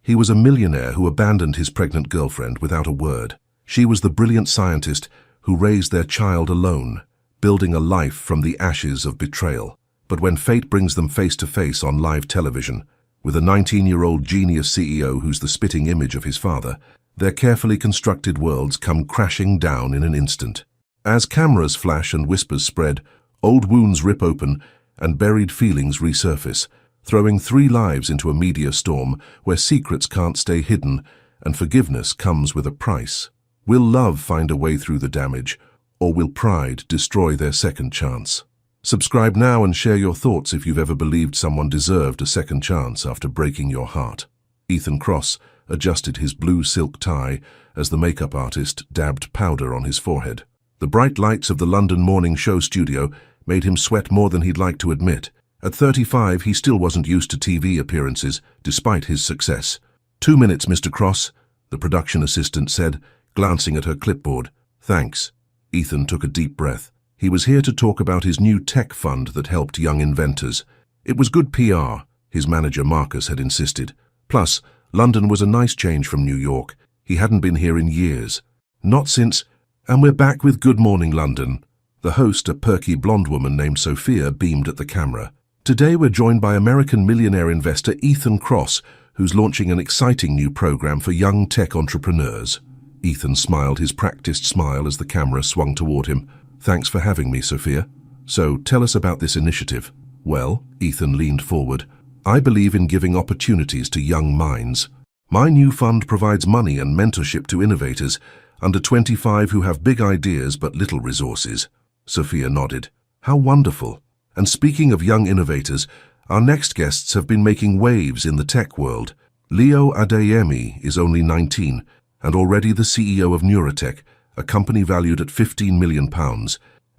He was a millionaire who abandoned his pregnant girlfriend without a word. She was the brilliant scientist who raised their child alone, building a life from the ashes of betrayal. But when fate brings them face to face on live television, with a 19-year-old genius CEO who's the spitting image of his father, their carefully constructed worlds come crashing down in an instant. As cameras flash and whispers spread, old wounds rip open and buried feelings resurface, throwing 3 lives into a media storm where secrets can't stay hidden and forgiveness comes with a price. Will love find a way through the damage, or will pride destroy their second chance? Subscribe now and share your thoughts if you've ever believed someone deserved a second chance after breaking your heart. Ethan Cross adjusted his blue silk tie as the makeup artist dabbed powder on his forehead. The bright lights of the London morning show studio made him sweat more than he'd like to admit. At 35, he still wasn't used to TV appearances, despite his success. 2 minutes, Mr. Cross, the production assistant said, glancing at her clipboard. Thanks. Ethan took a deep breath. He was here to talk about his new tech fund that helped young inventors. It was good PR, his manager Marcus had insisted. Plus, London was a nice change from New York. He hadn't been here in years. Not since... And we're back with Good Morning London. The host, a perky blonde woman named Sophia, beamed at the camera. Today we're joined by American millionaire investor Ethan Cross, who's launching an exciting new program for young tech entrepreneurs. Ethan smiled his practiced smile as the camera swung toward him. Thanks for having me, Sophia. So, tell us about this initiative. Well, Ethan leaned forward. I believe in giving opportunities to young minds. My new fund provides money and mentorship to innovators under 25 who have big ideas but little resources. Sophia nodded. How wonderful. And speaking of young innovators, our next guests have been making waves in the tech world. Leo Adeyemi is only 19 and already the CEO of Neurotech, a company valued at £15 million,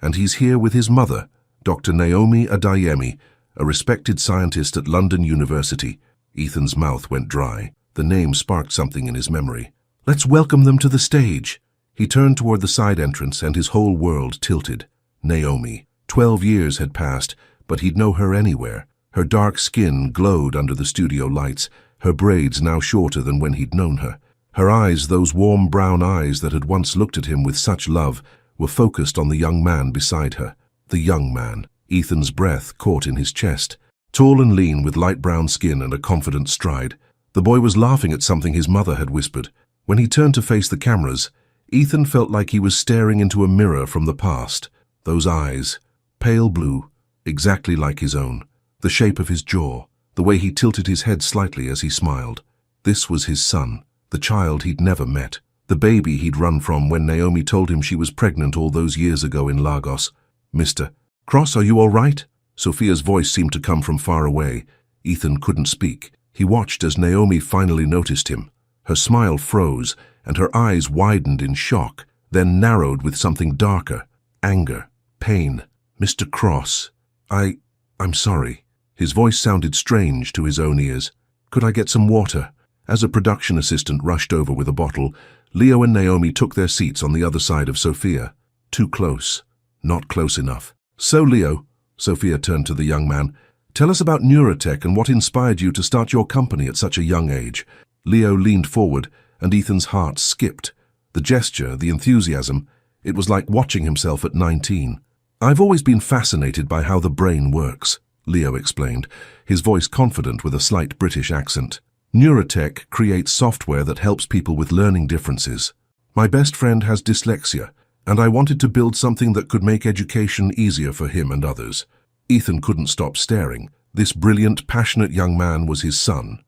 and he's here with his mother, Dr. Naomi Adeyemi, a respected scientist at London University. Ethan's mouth went dry. The name sparked something in his memory. Let's welcome them to the stage. He turned toward the side entrance and his whole world tilted. Naomi. 12 years had passed, but he'd know her anywhere. Her dark skin glowed under the studio lights, her braids now shorter than when he'd known her. Her eyes, those warm brown eyes that had once looked at him with such love, were focused on the young man beside her. The young man. Ethan's breath caught in his chest. Tall and lean with light brown skin and a confident stride. The boy was laughing at something his mother had whispered. When he turned to face the cameras, Ethan felt like he was staring into a mirror from the past. Those eyes, pale blue, exactly like his own. The shape of his jaw, the way he tilted his head slightly as he smiled. This was his son, the child he'd never met, the baby he'd run from when Naomi told him she was pregnant all those years ago in Lagos. Mr. Cross, are you all right? Sophia's voice seemed to come from far away. Ethan couldn't speak. He watched as Naomi finally noticed him. Her smile froze, and her eyes widened in shock, then narrowed with something darker. Anger. Pain. Mr. Cross. I'm sorry. His voice sounded strange to his own ears. Could I get some water? As a production assistant rushed over with a bottle, Leo and Naomi took their seats on the other side of Sophia. Too close. Not close enough. So, Leo, Sophia turned to the young man, tell us about Neurotech and what inspired you to start your company at such a young age. Leo leaned forward, and Ethan's heart skipped. The gesture, the enthusiasm, it was like watching himself at 19. I've always been fascinated by how the brain works, Leo explained, his voice confident with a slight British accent. Neurotech creates software that helps people with learning differences. My best friend has dyslexia, and I wanted to build something that could make education easier for him and others. Ethan couldn't stop staring. This brilliant, passionate young man was his son.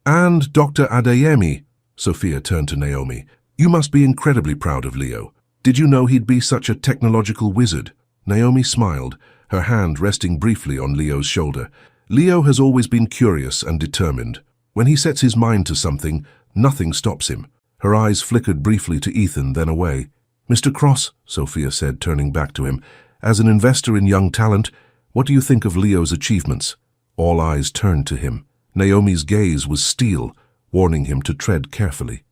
And Dr. Adeyemi, Sophia turned to Naomi, you must be incredibly proud of Leo. Did you know he'd be such a technological wizard? Naomi smiled, her hand resting briefly on Leo's shoulder. Leo has always been curious and determined. When he sets his mind to something, nothing stops him. Her eyes flickered briefly to Ethan, then away. Mr. Cross, Sophia said, turning back to him, as an investor in young talent, what do you think of Leo's achievements? All eyes turned to him. Naomi's gaze was steel, warning him to tread carefully.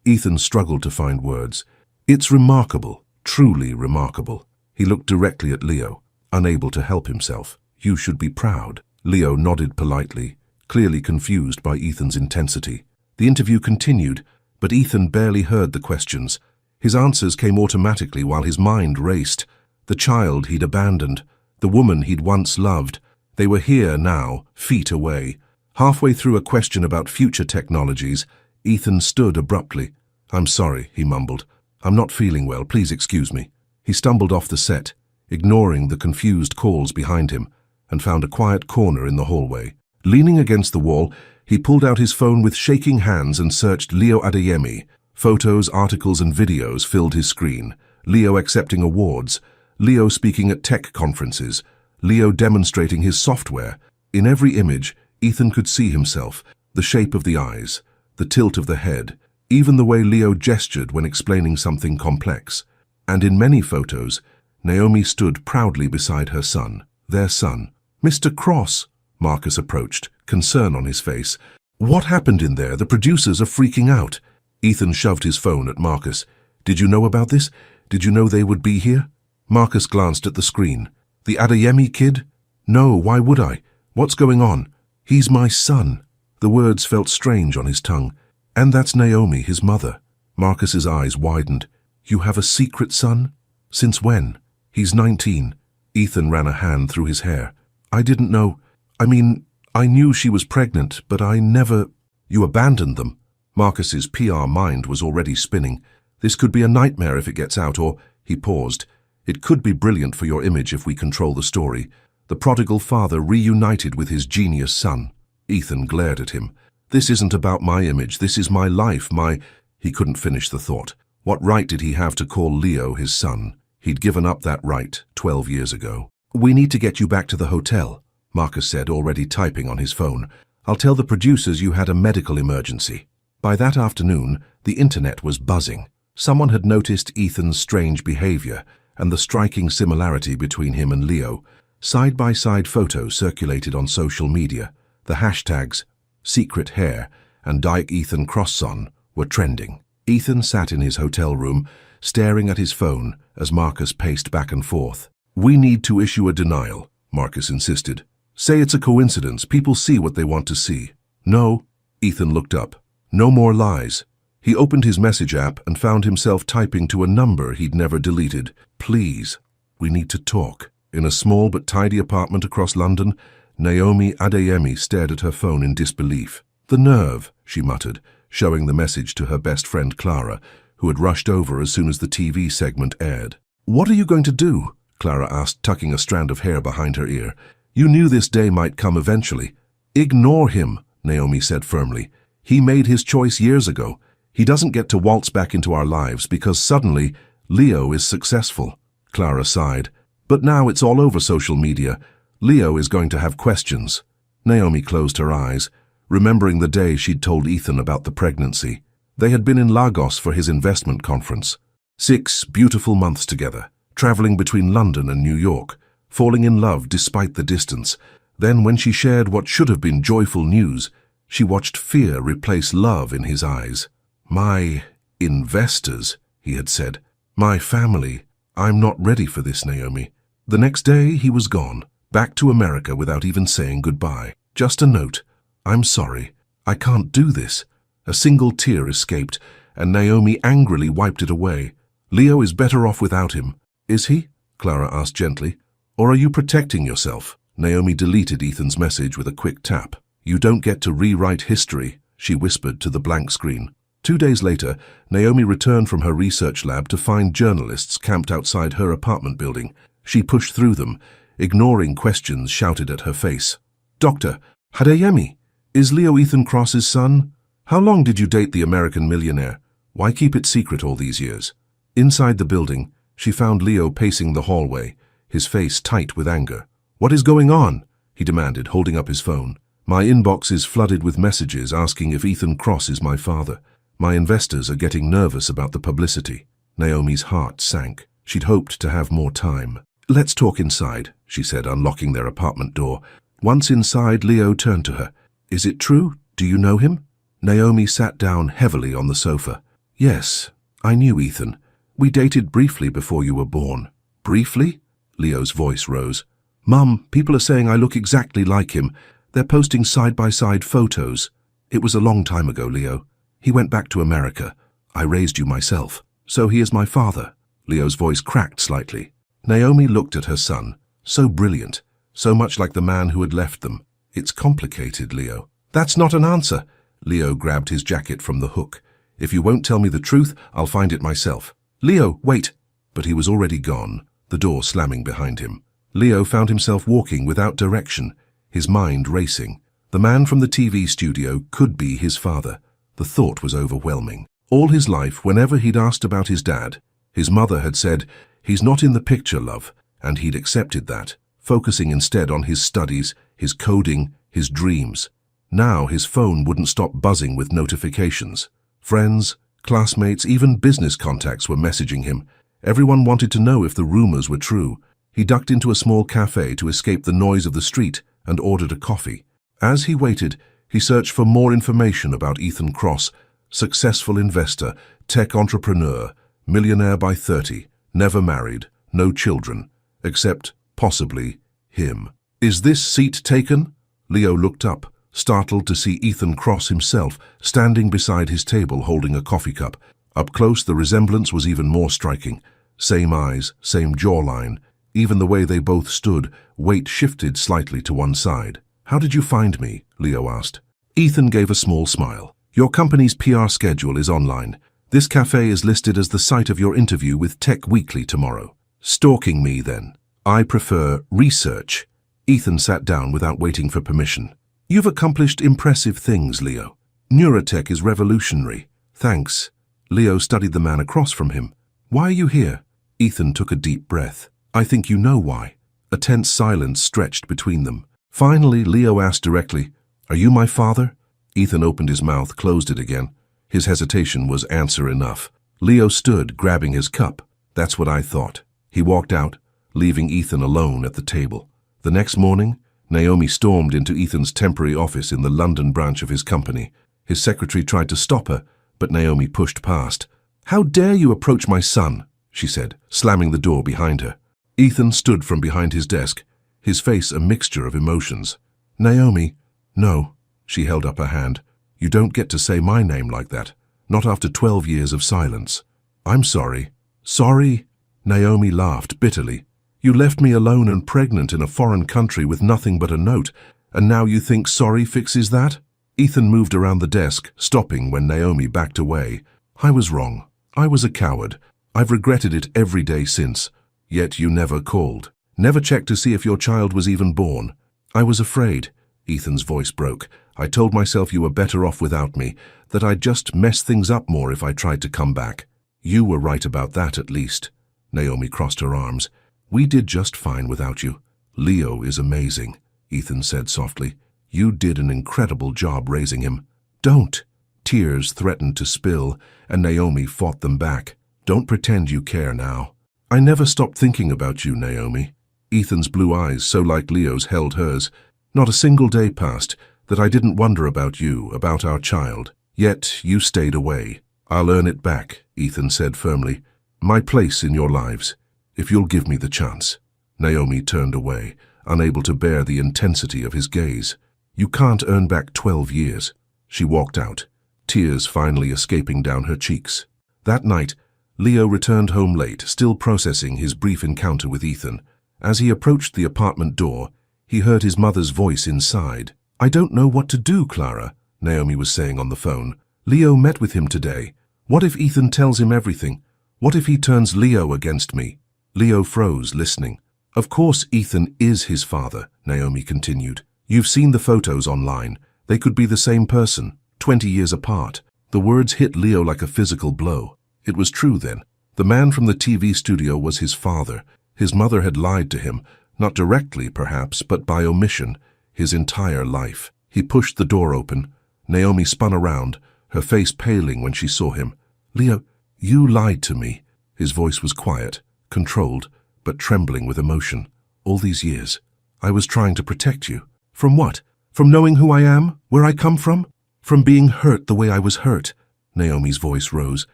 Ethan struggled to find words. It's remarkable, truly remarkable. He looked directly at Leo, unable to help himself. You should be proud. Leo nodded politely. clearly confused by Ethan's intensity. The interview continued, but Ethan barely heard the questions. His answers came automatically while his mind raced. The child he'd abandoned, the woman he'd once loved, they were here now, feet away. Halfway through a question about future technologies, Ethan stood abruptly. "I'm sorry," he mumbled. "I'm not feeling well, please excuse me." He stumbled off the set, ignoring the confused calls behind him, and found a quiet corner in the hallway. Leaning against the wall, he pulled out his phone with shaking hands and searched Leo Adeyemi. Photos, articles and videos filled his screen. Leo accepting awards, Leo speaking at tech conferences, Leo demonstrating his software. In every image, Ethan could see himself, the shape of the eyes, the tilt of the head, even the way Leo gestured when explaining something complex. And in many photos, Naomi stood proudly beside her son, their son. "Mr. Cross," Marcus approached, concern on his face. "What happened in there? The producers are freaking out." Ethan shoved his phone at Marcus. "Did you know about this? Did you know they would be here?" Marcus glanced at the screen. "The Adeyemi kid? No, why would I? What's going on?" "He's my son." The words felt strange on his tongue. "And that's Naomi, his mother." Marcus's eyes widened. "You have a secret son? Since when?" "He's 19. Ethan ran a hand through his hair. "I didn't know. I knew she was pregnant, but I never—" "You abandoned them." Marcus's PR mind was already spinning. "This could be a nightmare if it gets out, or—" He paused. "It could be brilliant for your image if we control the story. The prodigal father reunited with his genius son." Ethan glared at him. "This isn't about my image. This is my life, my—" He couldn't finish the thought. What right did he have to call Leo his son? He'd given up that right 12 years ago. "We need to get you back to the hotel," Marcus said, already typing on his phone. "I'll tell the producers you had a medical emergency." By that afternoon, the internet was buzzing. Someone had noticed Ethan's strange behavior and the striking similarity between him and Leo. Side-by-side photos circulated on social media. The hashtags secret hair and Dyke Ethan Crosson were trending. Ethan sat in his hotel room, staring at his phone as Marcus paced back and forth. "We need to issue a denial," Marcus insisted. "Say it's a coincidence. People see what they want to see." "No." Ethan looked up. "No more lies." He opened his message app and found himself typing to a number he'd never deleted. "Please, we need to talk." In a small but tidy apartment across London, Naomi Adeyemi stared at her phone in disbelief. "The nerve," she muttered, showing the message to her best friend Clara, who had rushed over as soon as the TV segment aired. "What are you going to do?" Clara asked, tucking a strand of hair behind her ear. "You knew this day might come eventually." "Ignore him," Naomi said firmly. "He made his choice years ago. He doesn't get to waltz back into our lives because suddenly Leo is successful." Clara sighed. "But now it's all over social media. Leo is going to have questions." Naomi closed her eyes, remembering the day she'd told Ethan about the pregnancy. They had been in Lagos for his investment conference. 6 beautiful months together, traveling between London and New York, falling in love despite the distance. Then when she shared what should have been joyful news, she watched fear replace love in his eyes. "My investors," he had said. "My family. I'm not ready for this, Naomi." The next day he was gone, back to America without even saying goodbye. Just a note. "I'm sorry. I can't do this." A single tear escaped, and Naomi angrily wiped it away. "Leo is better off without him." "Is he?" Clara asked gently. "Or are you protecting yourself?" Naomi deleted Ethan's message with a quick tap. "You don't get to rewrite history," she whispered to the blank screen. 2 days later, Naomi returned from her research lab to find journalists camped outside her apartment building. She pushed through them, ignoring questions shouted at her face. "Dr. Adeyemi, is Leo Ethan Cross's son? How long did you date the American millionaire? Why keep it secret all these years?" Inside the building, she found Leo pacing the hallway, his face tight with anger. "What is going on?" he demanded, holding up his phone. "My inbox is flooded with messages asking if Ethan Cross is my father. My investors are getting nervous about the publicity." Naomi's heart sank. She'd hoped to have more time. "Let's talk inside," she said, unlocking their apartment door. Once inside, Leo turned to her. "Is it true? Do you know him?" Naomi sat down heavily on the sofa. "Yes, I knew Ethan. We dated briefly before you were born." "Briefly?" Leo's voice rose. "Mum, people are saying I look exactly like him. They're posting side-by-side photos. It was a long time ago, Leo. He went back to America. I raised you myself. So he is my father. Leo's voice cracked slightly. Naomi looked at her son. So brilliant. So much like the man who had left them. It's complicated, Leo. That's not an answer. Leo grabbed his jacket from the hook. If you won't tell me the truth, I'll find it myself. Leo, wait. But he was already gone, the door slamming behind him. Leo found himself walking without direction, his mind racing. The man from the TV studio could be his father. The thought was overwhelming. All his life, whenever he'd asked about his dad, his mother had said, "He's not in the picture, love," and he'd accepted that, focusing instead on his studies, his coding, his dreams. Now his phone wouldn't stop buzzing with notifications. Friends, classmates, even business contacts were messaging him. Everyone wanted to know if the rumors were true. He ducked into a small cafe to escape the noise of the street and ordered a coffee. As he waited, he searched for more information about Ethan Cross, successful investor, tech entrepreneur, millionaire by 30, never married, no children, except, possibly, him. Is this seat taken? Leo looked up, startled to see Ethan Cross himself, standing beside his table holding a coffee cup. Up close, the resemblance was even more striking. Same eyes, same jawline. Even the way they both stood, weight shifted slightly to one side. How did you find me? Leo asked. Ethan gave a small smile. Your company's PR schedule is online. This cafe is listed as the site of your interview with Tech Weekly tomorrow. Stalking me, then? I prefer research. Ethan sat down without waiting for permission. You've accomplished impressive things, Leo. Neurotech is revolutionary. Thanks. Leo studied the man across from him. Why are you here? Ethan took a deep breath. I think you know why. A tense silence stretched between them. Finally, Leo asked directly, Are you my father? Ethan opened his mouth, closed it again. His hesitation was answer enough. Leo stood, grabbing his cup. That's what I thought. He walked out, leaving Ethan alone at the table. The next morning, Naomi stormed into Ethan's temporary office in the London branch of his company. His secretary tried to stop her, but Naomi pushed past. How dare you approach my son? She said, slamming the door behind her. Ethan stood from behind his desk, his face a mixture of emotions. Naomi, no. She held up her hand. You don't get to say my name like that, not after 12 years of silence. I'm sorry. Sorry? Naomi laughed bitterly. You left me alone and pregnant in a foreign country with nothing but a note, and now you think sorry fixes that? Ethan moved around the desk, stopping when Naomi backed away. I was wrong. I was a coward. I've regretted it every day since. Yet you never called. Never checked to see if your child was even born. I was afraid. Ethan's voice broke. I told myself you were better off without me, that I'd just mess things up more if I tried to come back. You were right about that, at least. Naomi crossed her arms. We did just fine without you. Leo is amazing, Ethan said softly. You did an incredible job raising him. Don't. Tears threatened to spill, and Naomi fought them back. Don't pretend you care now. I never stopped thinking about you, Naomi. Ethan's blue eyes, so like Leo's, held hers. Not a single day passed that I didn't wonder about you, about our child. Yet you stayed away. I'll earn it back, Ethan said firmly. My place in your lives, if you'll give me the chance. Naomi turned away, unable to bear the intensity of his gaze. You can't earn back 12 years. She walked out, tears finally escaping down her cheeks. That night, Leo returned home late, still processing his brief encounter with Ethan. As he approached the apartment door, he heard his mother's voice inside. I don't know what to do, Clara, Naomi was saying on the phone. Leo met with him today. What if Ethan tells him everything? What if he turns Leo against me? Leo froze, listening. Of course Ethan is his father, Naomi continued. You've seen the photos online. They could be the same person, 20 years apart. The words hit Leo like a physical blow. It was true then. The man from the TV studio was his father. His mother had lied to him, not directly perhaps, but by omission, his entire life. He pushed the door open. Naomi spun around, her face paling when she saw him. Leo, you lied to me. His voice was quiet, controlled, but trembling with emotion. All these years, I was trying to protect you. From what? From knowing who I am, where I come from? From being hurt the way I was hurt? Naomi's voice rose.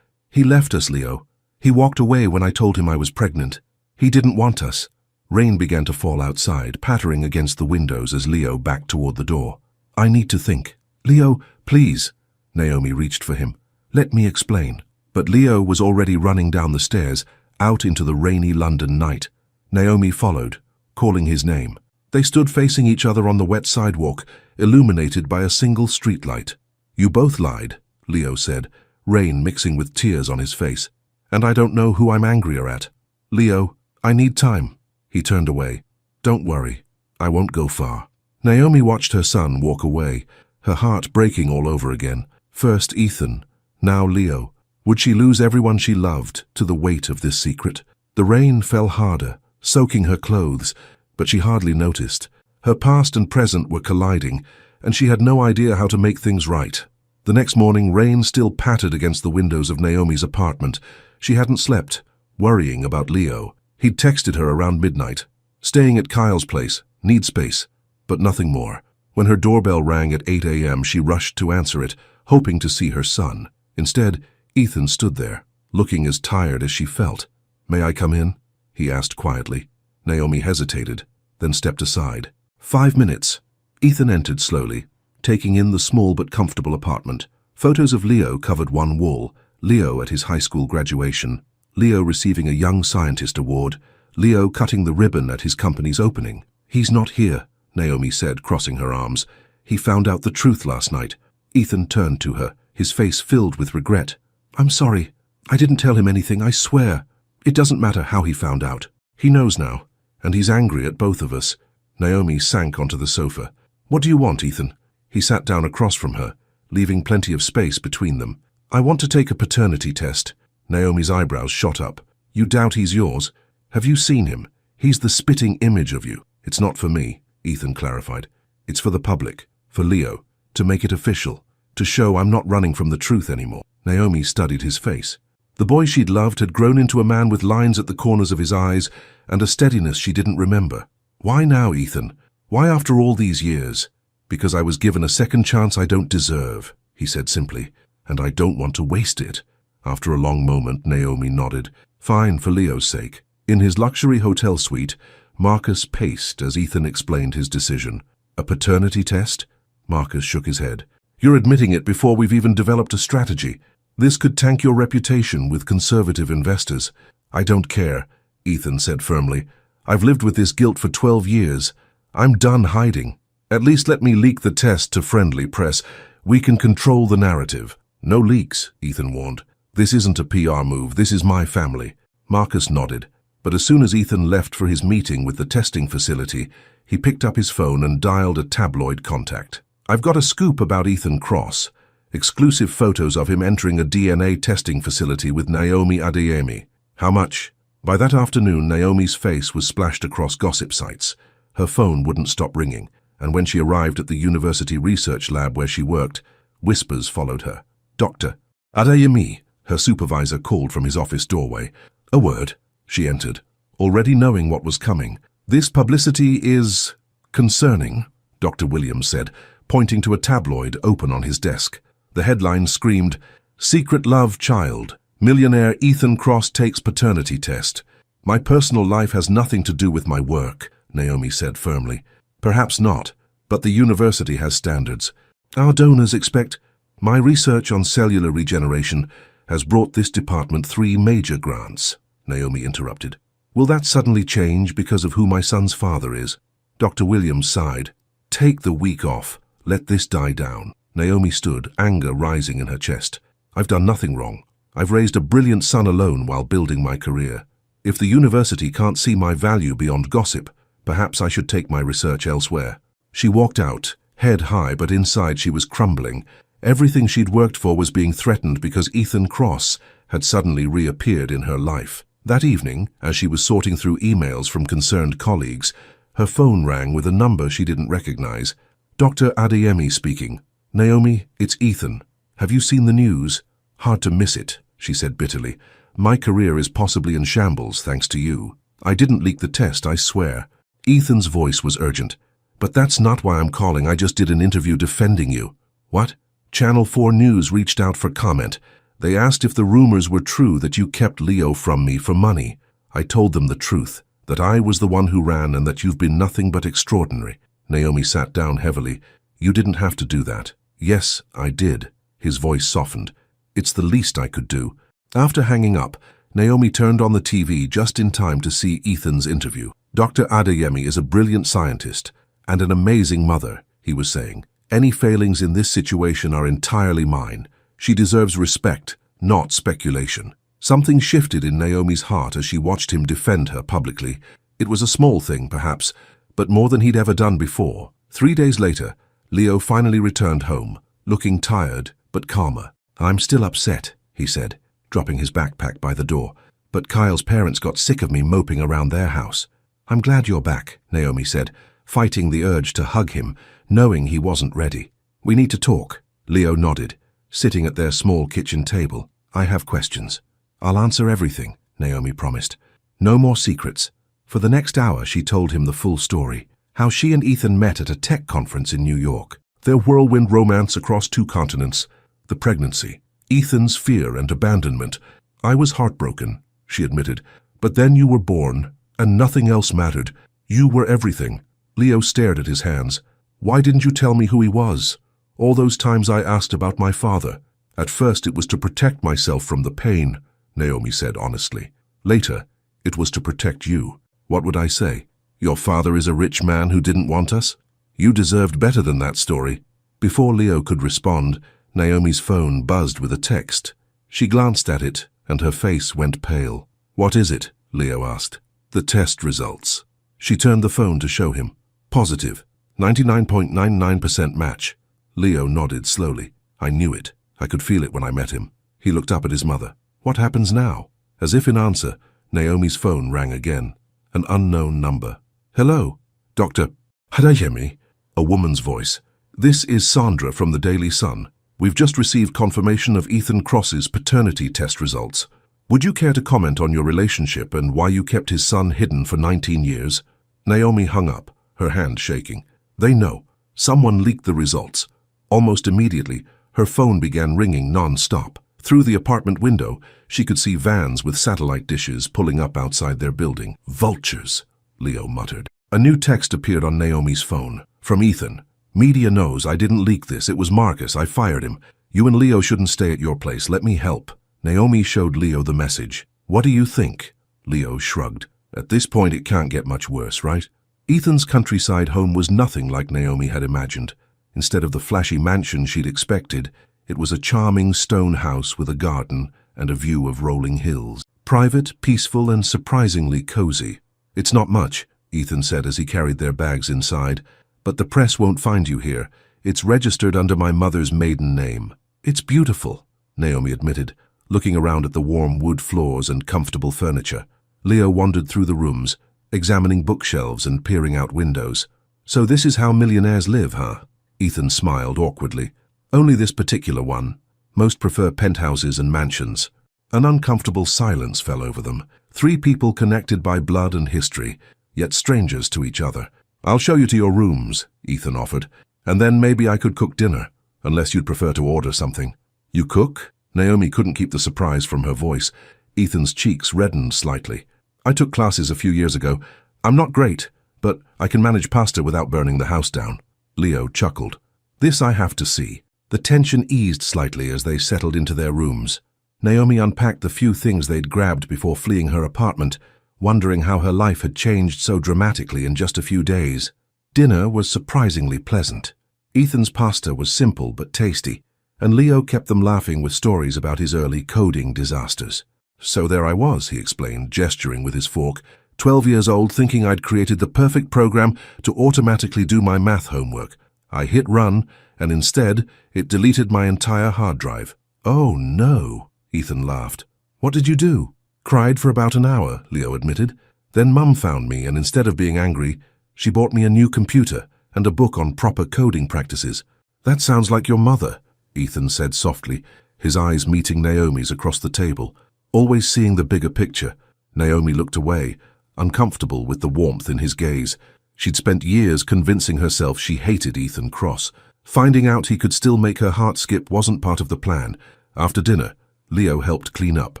He left us, Leo. He walked away when I told him I was pregnant. He didn't want us. Rain began to fall outside, pattering against the windows as Leo backed toward the door. "I need to think." "Leo, please." Naomi reached for him. "Let me explain." But Leo was already running down the stairs, out into the rainy London night. Naomi followed, calling his name. They stood facing each other on the wet sidewalk, illuminated by a single streetlight. "You both lied," Leo said, rain mixing with tears on his face. "And I don't know who I'm angrier at." "Leo, I need time." He turned away. "Don't worry, I won't go far." Naomi watched her son walk away, her heart breaking all over again. First Ethan, now Leo. Would she lose everyone she loved to the weight of this secret? The rain fell harder, soaking her clothes, but she hardly noticed. Her past and present were colliding, and she had no idea how to make things right. The next morning, rain still pattered against the windows of Naomi's apartment. She hadn't slept, worrying about Leo. He'd texted her around midnight. "Staying at Kyle's place, need space," but nothing more. When her doorbell rang at 8 a.m., she rushed to answer it, hoping to see her son. Instead, Ethan stood there, looking as tired as she felt. "May I come in?" he asked quietly. Naomi hesitated, then stepped aside. 5 minutes. Ethan entered slowly, taking in the small but comfortable apartment. Photos of Leo covered one wall, Leo at his high school graduation, Leo receiving a Young Scientist award, Leo cutting the ribbon at his company's opening. "He's not here," Naomi said, crossing her arms. "He found out the truth last night." Ethan turned to her, his face filled with regret. "I'm sorry. I didn't tell him anything, I swear. It doesn't matter how he found out. He knows now, and he's angry at both of us." Naomi sank onto the sofa. "What do you want, Ethan?" He sat down across from her, leaving plenty of space between them. "I want to take a paternity test." Naomi's eyebrows shot up. "You doubt he's yours? Have you seen him? He's the spitting image of you." "It's not for me," Ethan clarified. "It's for the public, for Leo, to make it official, to show I'm not running from the truth anymore." Naomi studied his face. The boy she'd loved had grown into a man with lines at the corners of his eyes and a steadiness she didn't remember. "Why now, Ethan? Why after all these years?" "Because I was given a second chance I don't deserve," he said simply, "and I don't want to waste it." After a long moment, Naomi nodded. "Fine, for Leo's sake." In his luxury hotel suite, Marcus paced as Ethan explained his decision. "A paternity test?" Marcus shook his head. "You're admitting it before we've even developed a strategy. This could tank your reputation with conservative investors." "I don't care," Ethan said firmly. "I've lived with this guilt for 12 years. I'm done hiding. At least let me leak the test to friendly press. We can control the narrative." "No leaks," Ethan warned. "This isn't a PR move. This is my family." Marcus nodded, but as soon as Ethan left for his meeting with the testing facility, he picked up his phone and dialed a tabloid contact. "I've got a scoop about Ethan Cross. Exclusive photos of him entering a DNA testing facility with Naomi Adeyemi. How much?" By that afternoon, Naomi's face was splashed across gossip sites. Her phone wouldn't stop ringing, and when she arrived at the university research lab where she worked, whispers followed her. "Dr. Adeyemi," her supervisor called from his office doorway. "A word." She entered, already knowing what was coming. "This publicity is concerning," Dr. Williams said, pointing to a tabloid open on his desk. The headline screamed, "Secret Love Child. Millionaire Ethan Cross takes paternity test." "My personal life has nothing to do with my work," Naomi said firmly. "Perhaps not, but the university has standards. Our donors expect—" "My research on cellular regeneration has brought this department 3 major grants," Naomi interrupted. "Will that suddenly change because of who my son's father is?" Dr. Williams sighed. "Take the week off. Let this die down." Naomi stood, anger rising in her chest. "I've done nothing wrong. I've raised a brilliant son alone while building my career. If the university can't see my value beyond gossip, perhaps I should take my research elsewhere." She walked out, head high, but inside she was crumbling. Everything she'd worked for was being threatened because Ethan Cross had suddenly reappeared in her life. That evening, as she was sorting through emails from concerned colleagues, her phone rang with a number she didn't recognize. "Dr. Adeyemi speaking." "Naomi, it's Ethan. Have you seen the news?" "Hard to miss it," she said bitterly. "My career is possibly in shambles thanks to you. I didn't leak the test, I swear." Ethan's voice was urgent. "But that's not why I'm calling. I just did an interview defending you." "What?" "Channel 4 News reached out for comment. They asked if the rumors were true that you kept Leo from me for money. I told them the truth. That I was the one who ran and that you've been nothing but extraordinary. Naomi sat down heavily. You didn't have to do that. Yes, I did. His voice softened. It's the least I could do. After hanging up, Naomi turned on the TV just in time to see Ethan's interview. Dr. Adeyemi is a brilliant scientist and an amazing mother, he was saying. Any failings in this situation are entirely mine. She deserves respect, not speculation. Something shifted in Naomi's heart as she watched him defend her publicly. It was a small thing, perhaps, but more than he'd ever done before. 3 days later, Leo finally returned home, looking tired but calmer. I'm still upset, he said, dropping his backpack by the door. But Kyle's parents got sick of me moping around their house. I'm glad you're back, Naomi said, fighting the urge to hug him, knowing he wasn't ready. We need to talk. Leo nodded, sitting at their small kitchen table. I have questions. I'll answer everything, Naomi promised. No more secrets. For the next hour, she told him the full story. How she and Ethan met at a tech conference in New York. Their whirlwind romance across 2 continents. The pregnancy. Ethan's fear and abandonment. I was heartbroken, she admitted. But then you were born, and nothing else mattered. You were everything. Leo stared at his hands. Why didn't you tell me who he was? All those times I asked about my father. At first it was to protect myself from the pain, Naomi said honestly. Later, it was to protect you. What would I say? Your father is a rich man who didn't want us? You deserved better than that story. Before Leo could respond, Naomi's phone buzzed with a text. She glanced at it, and her face went pale. What is it? Leo asked. The test results. She turned the phone to show him. Positive. 99.99% match. Leo nodded slowly. I knew it. I could feel it when I met him. He looked up at his mother. What happens now? As if in answer, Naomi's phone rang again. An unknown number. Hello, Dr. Adeyemi, a woman's voice. This is Sandra from the Daily Sun. We've just received confirmation of Ethan Cross's paternity test results. Would you care to comment on your relationship and why you kept his son hidden for 19 years? Naomi hung up, her hand shaking. They know. Someone leaked the results. Almost immediately, her phone began ringing non-stop. Through the apartment window, she could see vans with satellite dishes pulling up outside their building. Vultures, Leo muttered. A new text appeared on Naomi's phone. From Ethan. Media knows I didn't leak this. It was Marcus. I fired him. You and Leo shouldn't stay at your place. Let me help. Naomi showed Leo the message. What do you think? Leo shrugged. At this point, it can't get much worse, right? Ethan's countryside home was nothing like Naomi had imagined. Instead of the flashy mansion she'd expected, it was a charming stone house with a garden and a view of rolling hills. Private, peaceful, and surprisingly cozy. It's not much, Ethan said as he carried their bags inside, but the press won't find you here. It's registered under my mother's maiden name. It's beautiful, Naomi admitted, looking around at the warm wood floors and comfortable furniture. Leo wandered through the rooms, examining bookshelves and peering out windows. So this is how millionaires live, huh? Ethan smiled awkwardly. Only this particular one. Most prefer penthouses and mansions. An uncomfortable silence fell over them. 3 people connected by blood and history, yet strangers to each other. I'll show you to your rooms, Ethan offered, and then maybe I could cook dinner, unless you'd prefer to order something. You cook? Naomi couldn't keep the surprise from her voice. Ethan's cheeks reddened slightly. I took classes a few years ago. I'm not great, but I can manage pasta without burning the house down. Leo chuckled. This I have to see. The tension eased slightly as they settled into their rooms. Naomi unpacked the few things they'd grabbed before fleeing her apartment, wondering how her life had changed so dramatically in just a few days. Dinner was surprisingly pleasant. Ethan's pasta was simple but tasty, and Leo kept them laughing with stories about his early coding disasters. So there I was, he explained, gesturing with his fork, 12 years old, thinking I'd created the perfect program to automatically do my math homework. I hit run, and instead, it deleted my entire hard drive. Oh no, Ethan laughed. What did you do? Cried for about an hour, Leo admitted. Then Mum found me, and instead of being angry, she bought me a new computer and a book on proper coding practices. That sounds like your mother, Ethan said softly, his eyes meeting Naomi's across the table. Always seeing the bigger picture. Naomi looked away, uncomfortable with the warmth in his gaze. She'd spent years convincing herself she hated Ethan Cross. Finding out he could still make her heart skip wasn't part of the plan. After dinner, Leo helped clean up,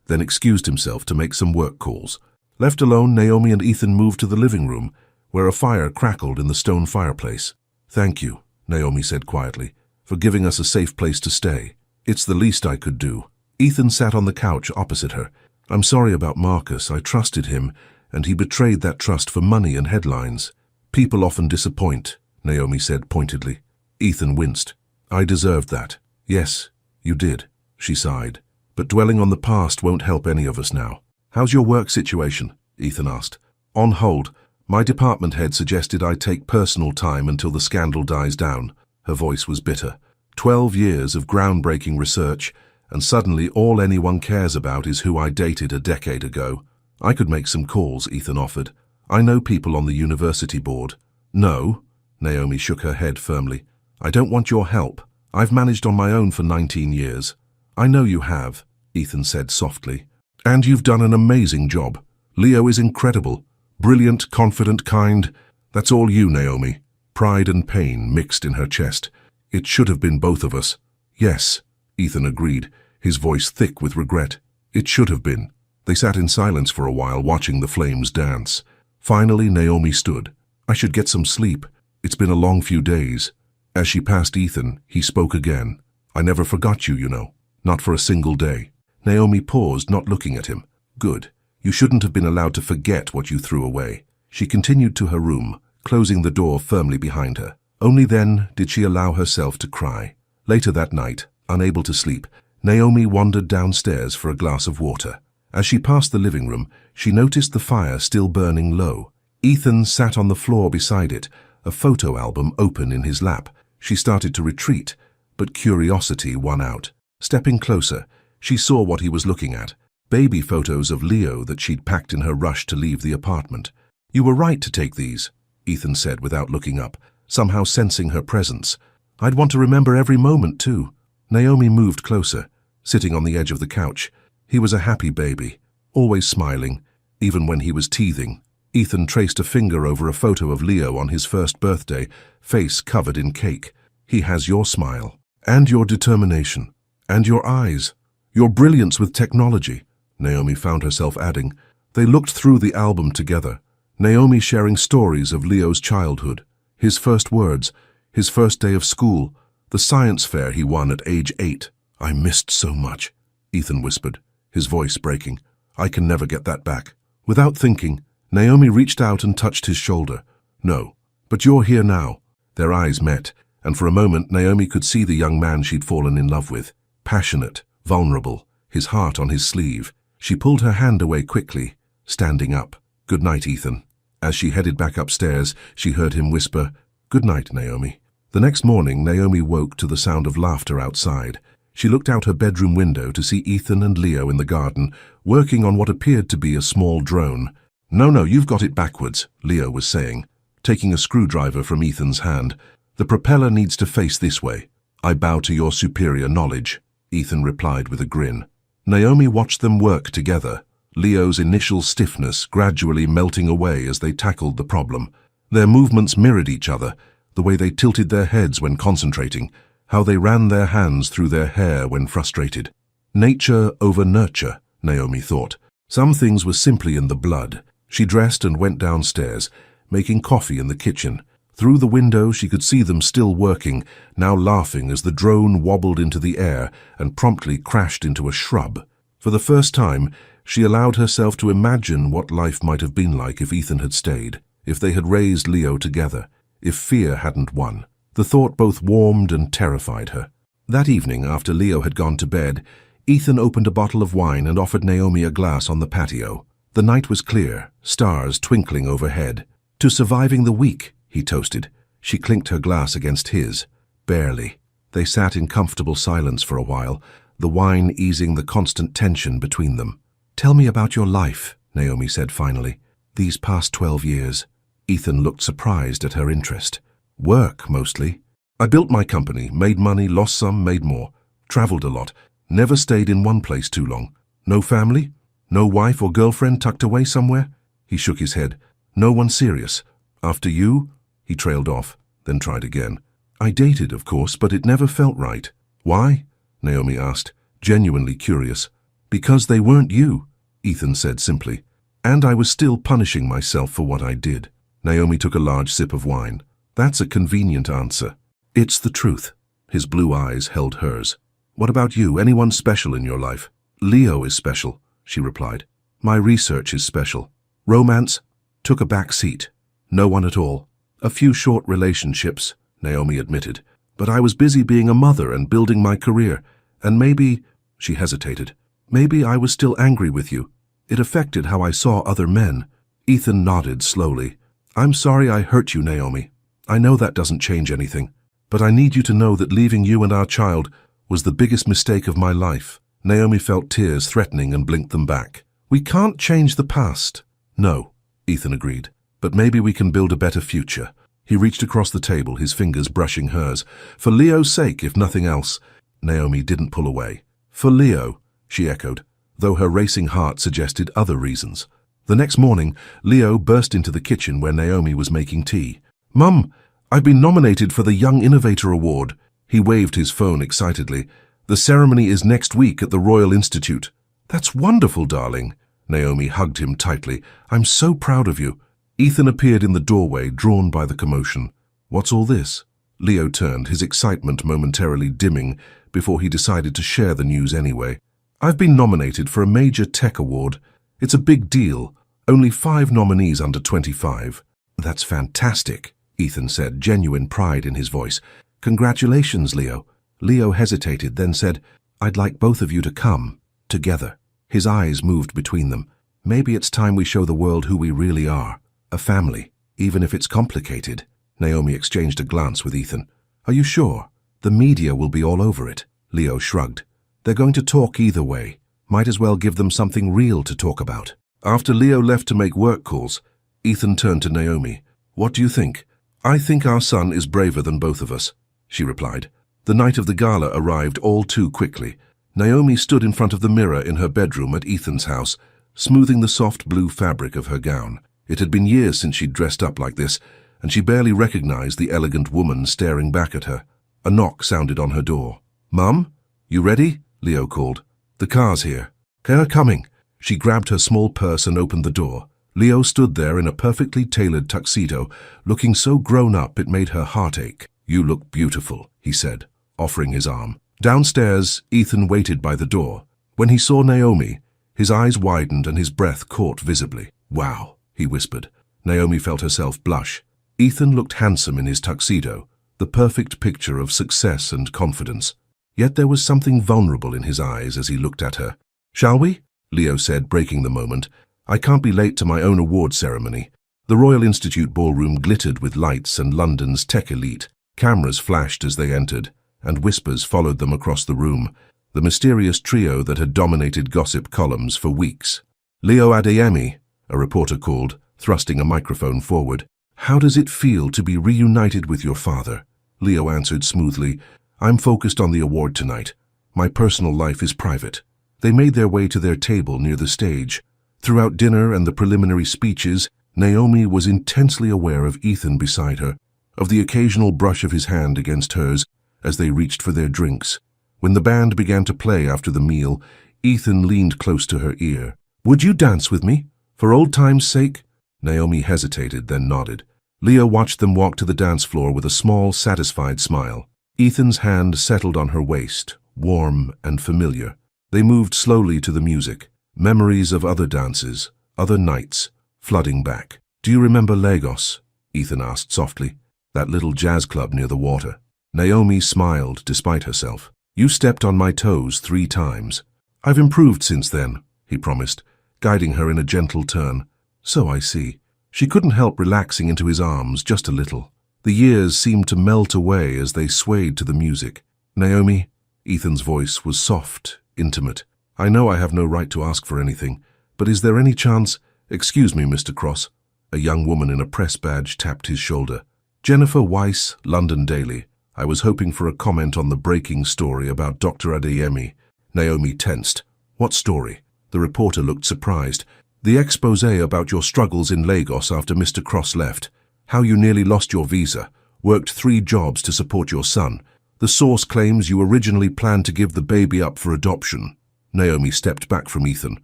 then excused himself to make some work calls. Left alone, Naomi and Ethan moved to the living room, where a fire crackled in the stone fireplace. "Thank you," Naomi said quietly, "for giving us a safe place to stay. It's the least I could do." Ethan sat on the couch opposite her. "I'm sorry about Marcus. I trusted him, and he betrayed that trust for money and headlines. People often disappoint," Naomi said pointedly. Ethan winced. "I deserved that." "Yes, you did," she sighed. "But dwelling on the past won't help any of us now." "How's your work situation?" Ethan asked. "On hold. My department head suggested I take personal time until the scandal dies down." Her voice was bitter. 12 years of groundbreaking research, and suddenly all anyone cares about is who I dated a decade ago. "I could make some calls," Ethan offered. "I know people on the university board." "No," Naomi shook her head firmly. "I don't want your help. I've managed on my own for 19 years. "I know you have," Ethan said softly. "And you've done an amazing job. Leo is incredible. Brilliant, confident, kind. That's all you, Naomi." Pride and pain mixed in her chest. "It should have been both of us." "Yes," Ethan agreed, his voice thick with regret. "It should have been." They sat in silence for a while, watching the flames dance. Finally, Naomi stood. "I should get some sleep. It's been a long few days." As she passed Ethan, he spoke again. "I never forgot you, you know. Not for a single day." Naomi paused, not looking at him. "Good. You shouldn't have been allowed to forget what you threw away." She continued to her room, closing the door firmly behind her. Only then did she allow herself to cry. Later that night, unable to sleep, Naomi wandered downstairs for a glass of water. As she passed the living room, she noticed the fire still burning low. Ethan sat on the floor beside it, a photo album open in his lap. She started to retreat, but curiosity won out. Stepping closer, she saw what he was looking at. Baby photos of Leo that she'd packed in her rush to leave the apartment. "You were right to take these," Ethan said without looking up, somehow sensing her presence. "I'd want to remember every moment, too." Naomi moved closer, sitting on the edge of the couch. He was a happy baby, always smiling, even when he was teething. Ethan traced a finger over a photo of Leo on his first birthday, face covered in cake. "He has your smile, and your determination, and your eyes, your brilliance with technology," Naomi found herself adding. They looked through the album together, Naomi sharing stories of Leo's childhood, his first words, his first day of school, the science fair he won at age 8. "I missed so much," Ethan whispered, his voice breaking. "I can never get that back." Without thinking, Naomi reached out and touched his shoulder. "No, but you're here now." Their eyes met, and for a moment Naomi could see the young man she'd fallen in love with. Passionate, vulnerable, his heart on his sleeve. She pulled her hand away quickly, standing up. "Good night, Ethan." As she headed back upstairs, she heard him whisper, "Good night, Naomi." The next morning, Naomi woke to the sound of laughter outside. She looked out her bedroom window to see Ethan and Leo in the garden, working on what appeared to be a small drone. No, you've got it backwards," Leo was saying, taking a screwdriver from Ethan's hand. "The propeller needs to face this way." "I bow to your superior knowledge," Ethan replied with a grin. Naomi watched them work together, Leo's initial stiffness gradually melting away as they tackled the problem. Their movements mirrored each other, the way they tilted their heads when concentrating, how they ran their hands through their hair when frustrated. Nature over nurture, Naomi thought. Some things were simply in the blood. She dressed and went downstairs, making coffee in the kitchen. Through the window she could see them still working, now laughing as the drone wobbled into the air and promptly crashed into a shrub. For the first time, she allowed herself to imagine what life might have been like if Ethan had stayed, if they had raised Leo together, if fear hadn't won. The thought both warmed and terrified her. That evening, after Leo had gone to bed, Ethan opened a bottle of wine and offered Naomi a glass on the patio. The night was clear, stars twinkling overhead. "To surviving the week," he toasted. She clinked her glass against his. Barely. They sat in comfortable silence for a while, the wine easing the constant tension between them. "Tell me about your life," Naomi said finally. "These past 12 years." Ethan looked surprised at her interest. "Work, mostly. I built my company, made money, lost some, made more. Traveled a lot. Never stayed in one place too long. No family? No wife or girlfriend tucked away somewhere?" He shook his head. "No one serious. After you?" He trailed off, then tried again. "I dated, of course, but it never felt right." "Why?" Naomi asked, genuinely curious. "Because they weren't you," Ethan said simply. And I was still punishing myself for what I did. Naomi took a large sip of wine. That's a convenient answer. It's the truth. His blue eyes held hers. What about you? Anyone special in your life? Leo is special, she replied. My research is special. Romance took a back seat. No one at all. A few short relationships, Naomi admitted. But I was busy being a mother and building my career. And maybe, she hesitated, maybe I was still angry with you. It affected how I saw other men. Ethan nodded slowly. I'm sorry I hurt you, Naomi. I know that doesn't change anything. But I need you to know that leaving you and our child was the biggest mistake of my life. Naomi felt tears threatening and blinked them back. We can't change the past. No, Ethan agreed. But maybe we can build a better future. He reached across the table, his fingers brushing hers. For Leo's sake, if nothing else. Naomi didn't pull away. For Leo, she echoed, though her racing heart suggested other reasons. The next morning, Leo burst into the kitchen where Naomi was making tea. Mum, I've been nominated for the Young Innovator Award. He waved his phone excitedly. The ceremony is next week at the Royal Institute. That's wonderful, darling. Naomi hugged him tightly. I'm so proud of you. Ethan appeared in the doorway, drawn by the commotion. What's all this? Leo turned, his excitement momentarily dimming before he decided to share the news anyway. I've been nominated for a major tech award. It's a big deal. Only 5 nominees under 25. That's fantastic, Ethan said, genuine pride in his voice. Congratulations, Leo. Leo hesitated, then said, I'd like both of you to come, together. His eyes moved between them. Maybe it's time we show the world who we really are. A family, even if it's complicated. Naomi exchanged a glance with Ethan. Are you sure? The media will be all over it. Leo shrugged. They're going to talk either way. Might as well give them something real to talk about. After Leo left to make work calls, Ethan turned to Naomi. What do you think? I think our son is braver than both of us, she replied. The night of the gala arrived all too quickly. Naomi stood in front of the mirror in her bedroom at Ethan's house, smoothing the soft blue fabric of her gown. It had been years since she'd dressed up like this, and she barely recognized the elegant woman staring back at her. A knock sounded on her door. Mum? You ready? Leo called. The car's here. They're coming. She grabbed her small purse and opened the door. Leo stood there in a perfectly tailored tuxedo, looking so grown up it made her heart ache. You look beautiful, he said, offering his arm. Downstairs, Ethan waited by the door. When he saw Naomi, his eyes widened and his breath caught visibly. Wow, he whispered. Naomi felt herself blush. Ethan looked handsome in his tuxedo, the perfect picture of success and confidence. Yet there was something vulnerable in his eyes as he looked at her. Shall we? Leo said, breaking the moment. I can't be late to my own award ceremony. The Royal Institute ballroom glittered with lights and London's tech elite. Cameras flashed as they entered, and whispers followed them across the room, the mysterious trio that had dominated gossip columns for weeks. Leo Adeyemi, a reporter called, thrusting a microphone forward. How does it feel to be reunited with your father? Leo answered smoothly. I'm focused on the award tonight. My personal life is private. They made their way to their table near the stage. Throughout dinner and the preliminary speeches, Naomi was intensely aware of Ethan beside her, of the occasional brush of his hand against hers as they reached for their drinks. When the band began to play after the meal, Ethan leaned close to her ear. Would you dance with me? For old time's sake? Naomi hesitated, then nodded. Leo watched them walk to the dance floor with a small, satisfied smile. Ethan's hand settled on her waist, warm and familiar. They moved slowly to the music, memories of other dances, other nights, flooding back. Do you remember Lagos? Ethan asked softly. That little jazz club near the water. Naomi smiled despite herself. You stepped on my toes 3 times. I've improved since then, he promised, guiding her in a gentle turn. So I see. She couldn't help relaxing into his arms just a little. The years seemed to melt away as they swayed to the music. Naomi, Ethan's voice was soft, intimate. I know I have no right to ask for anything, but is there any chance— Excuse me, Mr. Cross. A young woman in a press badge tapped his shoulder. Jennifer Weiss, London Daily. I was hoping for a comment on the breaking story about Dr. Adeyemi. Naomi tensed. What story? The reporter looked surprised. The exposé about your struggles in Lagos after Mr. Cross left. How you nearly lost your visa, worked 3 jobs to support your son. The source claims you originally planned to give the baby up for adoption. Naomi stepped back from Ethan,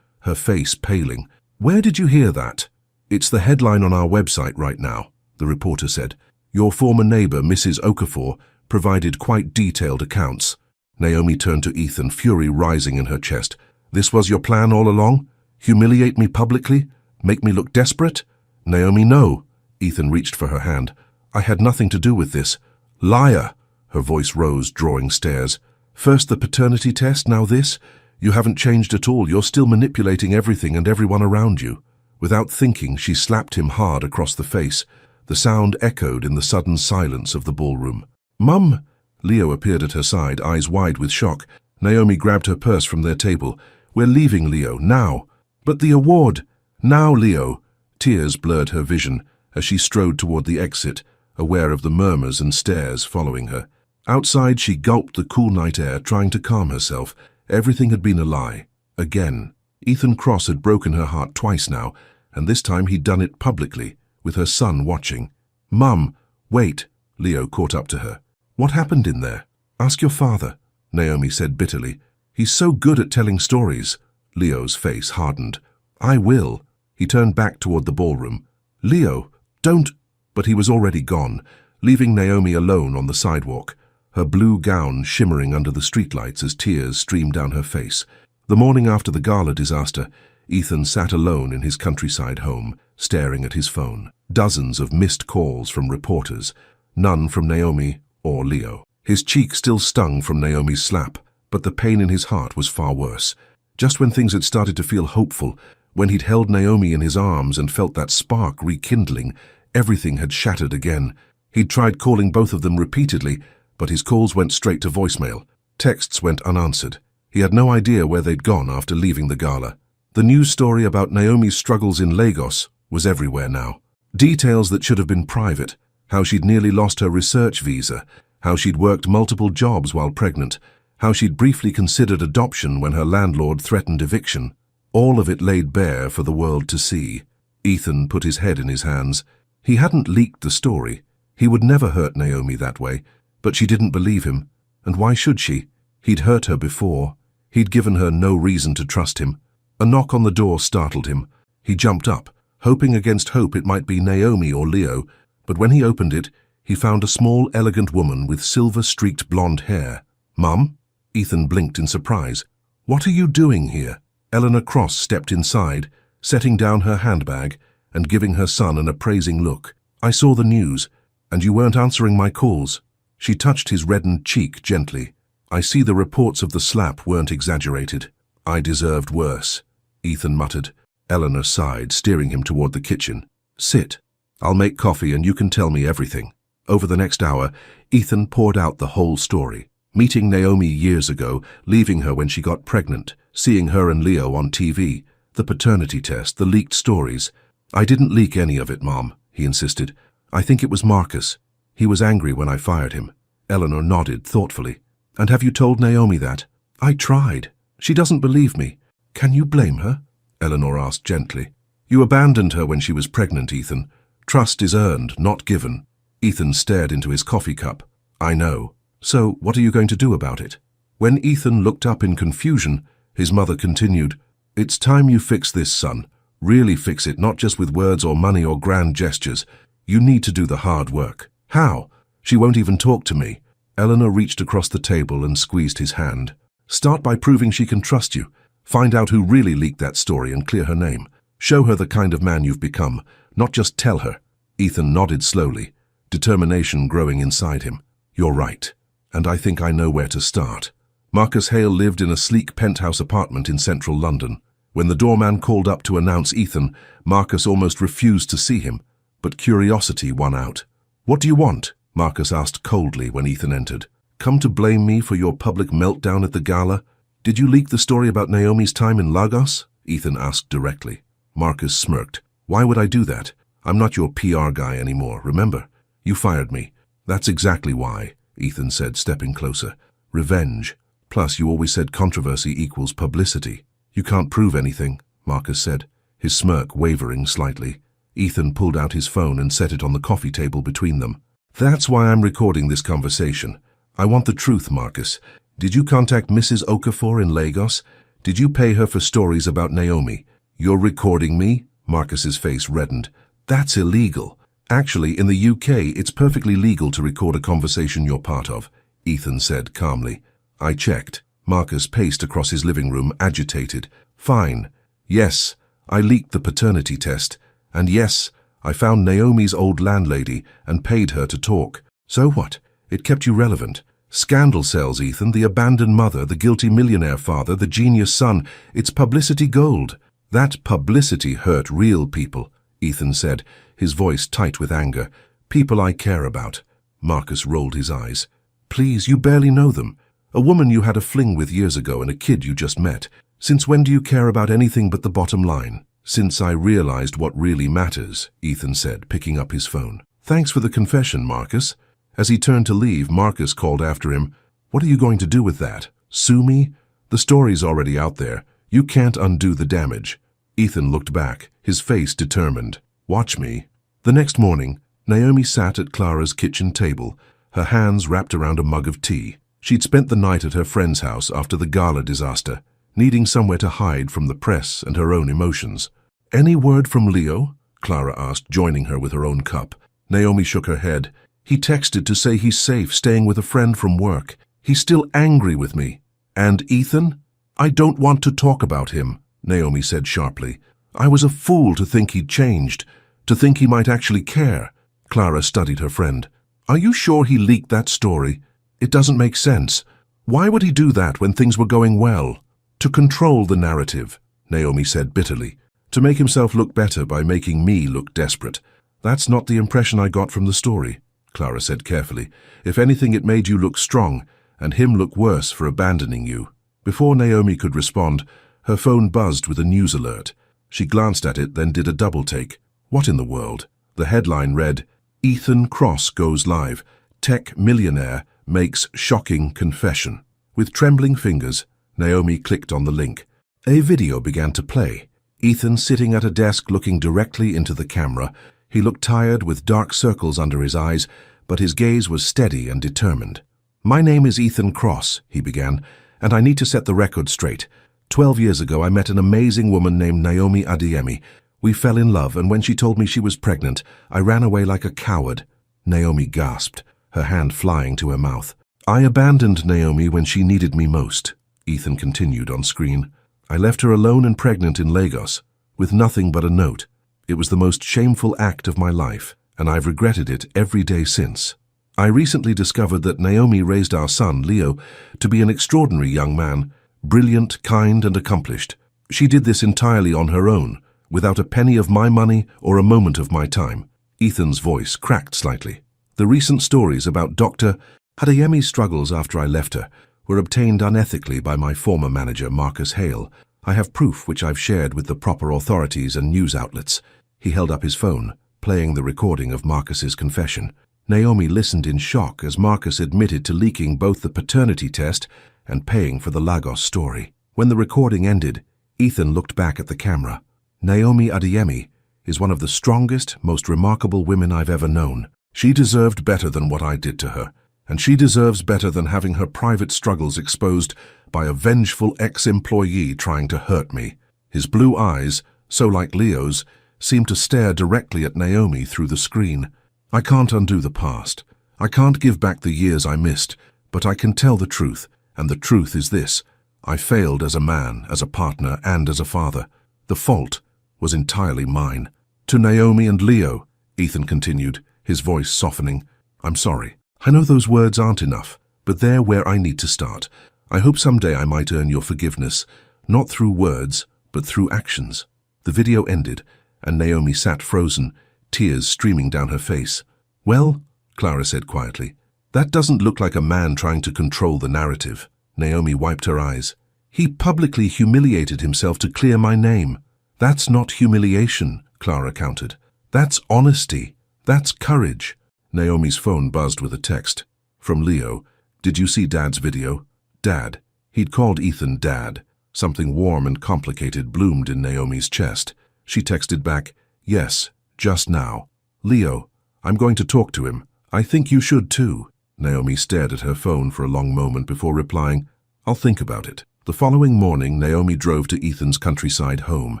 her face paling. Where did you hear that? It's the headline on our website right now, the reporter said. Your former neighbor, Mrs. Okafor, provided quite detailed accounts. Naomi turned to Ethan, fury rising in her chest. This was your plan all along? Humiliate me publicly? Make me look desperate? Naomi, no. Ethan reached for her hand. I had nothing to do with this. Liar! Her voice rose, drawing stares. First the paternity test, now this? You haven't changed at all. You're still manipulating everything and everyone around you. Without thinking, she slapped him hard across the face. The sound echoed in the sudden silence of the ballroom. Mum! Leo appeared at her side, eyes wide with shock. Naomi grabbed her purse from their table. We're leaving, Leo, now. But the award! Now, Leo! Tears blurred her vision as she strode toward the exit, aware of the murmurs and stares following her. Outside, she gulped the cool night air, trying to calm herself. Everything had been a lie. Again. Ethan Cross had broken her heart twice now, and this time he'd done it publicly, with her son watching. Mum, wait, Leo caught up to her. What happened in there? Ask your father, Naomi said bitterly. He's so good at telling stories. Leo's face hardened. I will. He turned back toward the ballroom. Leo, don't... But he was already gone, leaving Naomi alone on the sidewalk, her blue gown shimmering under the streetlights as tears streamed down her face. The morning after the gala disaster, Ethan sat alone in his countryside home, staring at his phone. Dozens of missed calls from reporters, none from Naomi or Leo. His cheek still stung from Naomi's slap, but the pain in his heart was far worse. Just when things had started to feel hopeful, when he'd held Naomi in his arms and felt that spark rekindling, everything had shattered again. He'd tried calling both of them repeatedly, but his calls went straight to voicemail. Texts went unanswered. He had no idea where they'd gone after leaving the gala. The news story about Naomi's struggles in Lagos was everywhere now. Details that should have been private, how she'd nearly lost her research visa, how she'd worked multiple jobs while pregnant, how she'd briefly considered adoption when her landlord threatened eviction. All of it laid bare for the world to see. Ethan put his head in his hands. He hadn't leaked the story. He would never hurt Naomi that way, but she didn't believe him. And why should she? He'd hurt her before. He'd given her no reason to trust him. A knock on the door startled him. He jumped up, hoping against hope it might be Naomi or Leo, but when he opened it, he found a small, elegant woman with silver-streaked blonde hair. Mum? Ethan blinked in surprise. What are you doing here? Eleanor Cross stepped inside, setting down her handbag and giving her son an appraising look. I saw the news, and you weren't answering my calls. She touched his reddened cheek gently. I see the reports of the slap weren't exaggerated. I deserved worse, Ethan muttered. Eleanor sighed, steering him toward the kitchen. Sit. I'll make coffee and you can tell me everything. Over the next hour, Ethan poured out the whole story. Meeting Naomi years ago, leaving her when she got pregnant, seeing her and Leo on TV, the paternity test, the leaked stories. I didn't leak any of it, Mom, he insisted. I think it was Marcus. He was angry when I fired him. Eleanor nodded thoughtfully. And have you told Naomi that? I tried. She doesn't believe me. Can you blame her? Eleanor asked gently. You abandoned her when she was pregnant, Ethan. Trust is earned, not given. Ethan stared into his coffee cup. I know. So, what are you going to do about it? When Ethan looked up in confusion, his mother continued, It's time you fix this, son. Really fix it, not just with words or money or grand gestures. You need to do the hard work. How? She won't even talk to me. Eleanor reached across the table and squeezed his hand. Start by proving she can trust you. Find out who really leaked that story and clear her name. Show her the kind of man you've become, not just tell her. Ethan nodded slowly, determination growing inside him. You're right. And I think I know where to start. Marcus Hale lived in a sleek penthouse apartment in central London. When the doorman called up to announce Ethan, Marcus almost refused to see him, but curiosity won out. What do you want? Marcus asked coldly when Ethan entered. Come to blame me for your public meltdown at the gala? Did you leak the story about Naomi's time in Lagos? Ethan asked directly. Marcus smirked. Why would I do that? I'm not your PR guy anymore, remember? You fired me. That's exactly why, Ethan said, stepping closer. Revenge. Plus, you always said controversy equals publicity. You can't prove anything, Marcus said, his smirk wavering slightly. Ethan pulled out his phone and set it on the coffee table between them. That's why I'm recording this conversation. I want the truth, Marcus. Did you contact Mrs. Okafor in Lagos? Did you pay her for stories about Naomi? You're recording me? Marcus's face reddened. That's illegal. Actually, in the UK, it's perfectly legal to record a conversation you're part of, Ethan said calmly. I checked. Marcus paced across his living room, agitated. Fine. Yes, I leaked the paternity test. And yes, I found Naomi's old landlady and paid her to talk. So what? It kept you relevant. Scandal sells, Ethan, the abandoned mother, the guilty millionaire father, the genius son. It's publicity gold. That publicity hurt real people, Ethan said, his voice tight with anger. People I care about. Marcus rolled his eyes. Please, you barely know them. A woman you had a fling with years ago and a kid you just met. Since when do you care about anything but the bottom line? Since I realized what really matters, Ethan said, picking up his phone. Thanks for the confession, Marcus. As he turned to leave, Marcus called after him. What are you going to do with that? Sue me? The story's already out there. You can't undo the damage. Ethan looked back, his face determined. Watch me. The next morning, Naomi sat at Clara's kitchen table, her hands wrapped around a mug of tea. She'd spent the night at her friend's house after the gala disaster, needing somewhere to hide from the press and her own emotions. Any word from Leo? Clara asked, joining her with her own cup. Naomi shook her head. He texted to say he's safe, staying with a friend from work. He's still angry with me. And Ethan? I don't want to talk about him, Naomi said sharply. I was a fool to think he'd changed, to think he might actually care. Clara studied her friend. Are you sure he leaked that story? It doesn't make sense. Why would he do that when things were going well? To control the narrative, Naomi said bitterly. To make himself look better by making me look desperate. That's not the impression I got from the story, Clara said carefully. If anything, it made you look strong, and him look worse for abandoning you. Before Naomi could respond, her phone buzzed with a news alert. She glanced at it, then did a double take. What in the world? The headline read, Ethan Cross goes live. Tech millionaire makes shocking confession. With trembling fingers, Naomi clicked on the link. A video began to play. Ethan sitting at a desk looking directly into the camera. He looked tired with dark circles under his eyes, but his gaze was steady and determined. My name is Ethan Cross, he began, and I need to set the record straight. 12 years ago, I met an amazing woman named Naomi Adeyemi. We fell in love, and when she told me she was pregnant, I ran away like a coward. Naomi gasped, her hand flying to her mouth. I abandoned Naomi when she needed me most, Ethan continued on screen. I left her alone and pregnant in Lagos, with nothing but a note. It was the most shameful act of my life, and I've regretted it every day since. I recently discovered that Naomi raised our son, Leo, to be an extraordinary young man, brilliant, kind, and accomplished. She did this entirely on her own, without a penny of my money or a moment of my time. Ethan's voice cracked slightly. The recent stories about Dr. Adeyemi's struggles after I left her were obtained unethically by my former manager, Marcus Hale. I have proof which I've shared with the proper authorities and news outlets. He held up his phone, playing the recording of Marcus's confession. Naomi listened in shock as Marcus admitted to leaking both the paternity test and paying for the Lagos story. When the recording ended, Ethan looked back at the camera. Naomi Adeyemi is one of the strongest, most remarkable women I've ever known. She deserved better than what I did to her, and she deserves better than having her private struggles exposed by a vengeful ex-employee trying to hurt me. His blue eyes, so like Leo's, seemed to stare directly at Naomi through the screen. I can't undo the past. I can't give back the years I missed, but I can tell the truth, and the truth is this. I failed as a man, as a partner, and as a father. The fault was entirely mine. To Naomi and Leo, Ethan continued, his voice softening, I'm sorry. I know those words aren't enough, but they're where I need to start. I hope someday I might earn your forgiveness, not through words, but through actions. The video ended, and Naomi sat frozen, tears streaming down her face. Well, Clara said quietly, that doesn't look like a man trying to control the narrative. Naomi wiped her eyes. He publicly humiliated himself to clear my name. That's not humiliation, Clara countered. That's honesty. That's courage. Naomi's phone buzzed with a text. From Leo. Did you see Dad's video? Dad. He'd called Ethan Dad. Something warm and complicated bloomed in Naomi's chest. She texted back, Yes, just now. Leo, I'm going to talk to him. I think you should too. Naomi stared at her phone for a long moment before replying, I'll think about it. The following morning, Naomi drove to Ethan's countryside home.